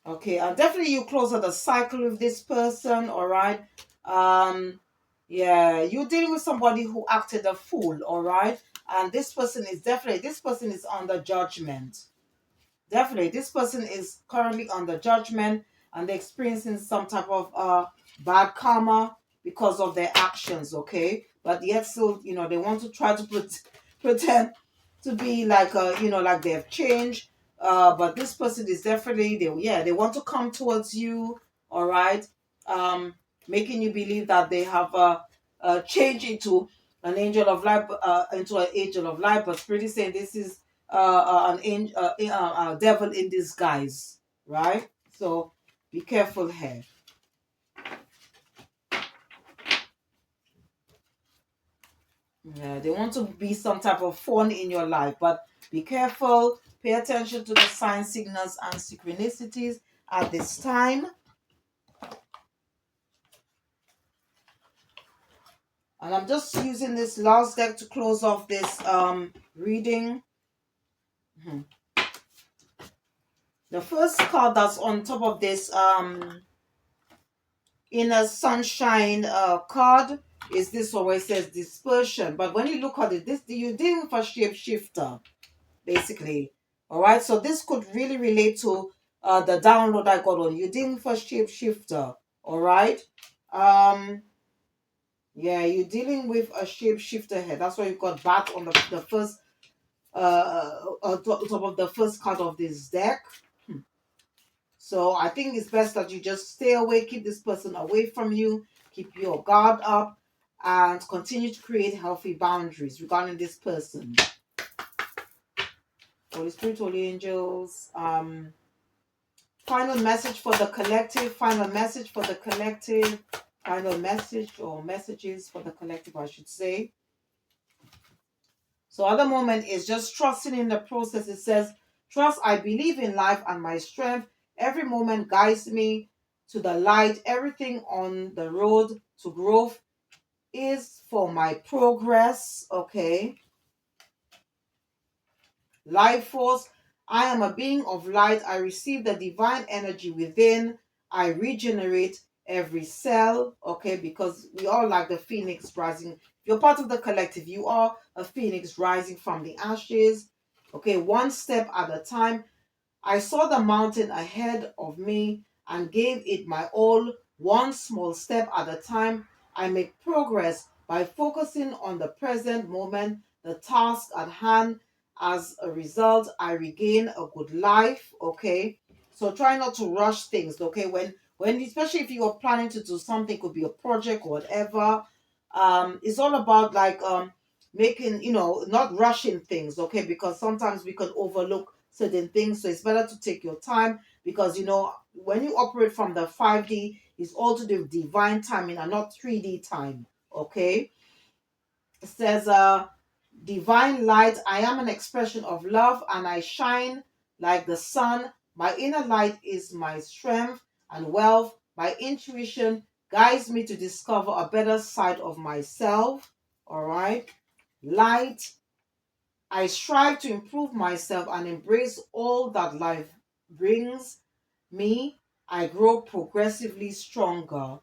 Speaker 1: Okay, and definitely you close out the cycle with this person, all right? Yeah, you're dealing with somebody who acted a fool, all right? And this person is under judgment. Definitely, this person is currently under judgment and they're experiencing some type of bad karma because of their actions, okay? But yet still, they want to try to pretend to be like like they've changed. But this person is definitely they want to come towards you, all right? Making you believe that they have changed into an angel of light, into an angel of light, but Spirit is saying this is an angel, devil in disguise, right? So be careful here. Yeah, they want to be some type of fun in your life, but be careful. Pay attention to the signs, signals, and synchronicities at this time. And I'm just using this last deck to close off this reading. The first card that's on top of this inner sunshine card is this one where it says dispersion. But when you look at it, you're dealing with a shapeshifter, basically. All right, so this could really relate to the download I got on. You're dealing with a shapeshifter. All right. Yeah, you're dealing with a shapeshifter here. That's why you got bat on the first top of the first card of this deck. So I think it's best that you just stay away, keep this person away from you, keep your guard up, and continue to create healthy boundaries regarding this person. Holy Spirit, Holy Angels, final message for the collective, final message for the collective, final message or messages for the collective, I should say. So at the moment is just trusting in the process. It says, trust, I believe in life and my strength. Every moment guides me to the light. Everything on the road to growth is for my progress. Okay. Life force, I am a being of light. I receive the divine energy within. I regenerate every cell. Okay, because we are like the phoenix rising. If you're part of the collective, you are a phoenix rising from the ashes. Okay, one step at a time. I saw the mountain ahead of me and gave it my all, one small step at a time. I make progress by focusing on the present moment, the task at hand. As a result, I regain a good life. Okay. So try not to rush things. Okay. When especially if you are planning to do something, could be a project or whatever. It's all about like making, not rushing things, okay? Because sometimes we can overlook certain things. So it's better to take your time because, when you operate from the 5D, it's all to do with divine timing and not 3D time, okay? It says, divine light, I am an expression of love and I shine like the sun. My inner light is my strength and wealth. My intuition guides me to discover a better side of myself. All right. Light, I strive to improve myself and embrace all that life brings me. I grow progressively stronger.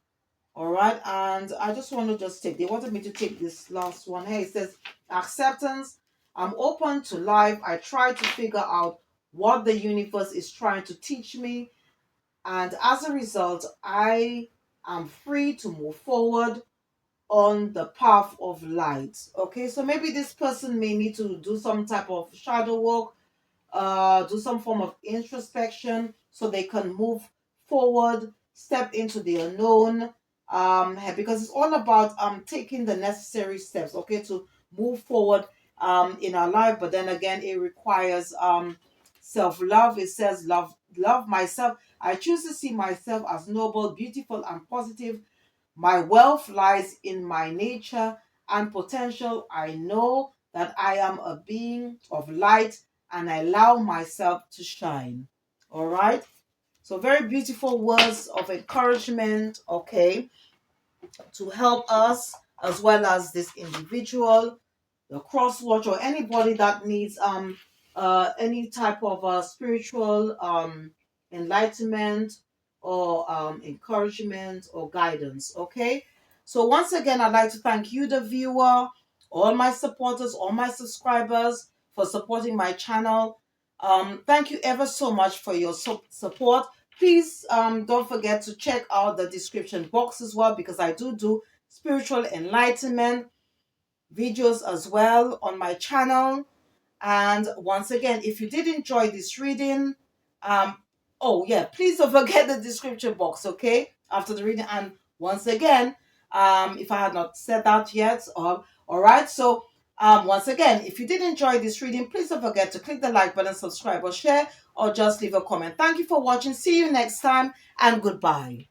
Speaker 1: All right, and I just want to they wanted me to take this last one. Hey, it says acceptance. I'm open to life. I try to figure out what the universe is trying to teach me. And as a result, I am free to move forward on the path of light. Okay, so maybe this person may need to do some type of shadow work, do some form of introspection so they can move forward, step into the unknown. Because it's all about taking the necessary steps, okay, to move forward in our life. But then again, it requires self-love. It says love myself. I choose to see myself as noble, beautiful, and positive. My wealth lies in my nature and potential. I know that I am a being of light and I allow myself to shine. All right. So, very beautiful words of encouragement, okay, to help us as well as this individual, the cross watch, or anybody that needs any type of spiritual enlightenment or encouragement or guidance. Okay. So once again, I'd like to thank you, the viewer, all my supporters, all my subscribers for supporting my channel. Thank you ever so much for your support. Please don't forget to check out the description box as well, because I do spiritual enlightenment videos as well on my channel. And once again, if you did enjoy this reading, um, oh yeah, please don't forget the description box, okay? After the reading, and once again, if I had not said that yet, all right. So, once again, if you did enjoy this reading, please don't forget to click the like button, subscribe, or share, or just leave a comment. Thank you for watching. See you next time, and goodbye.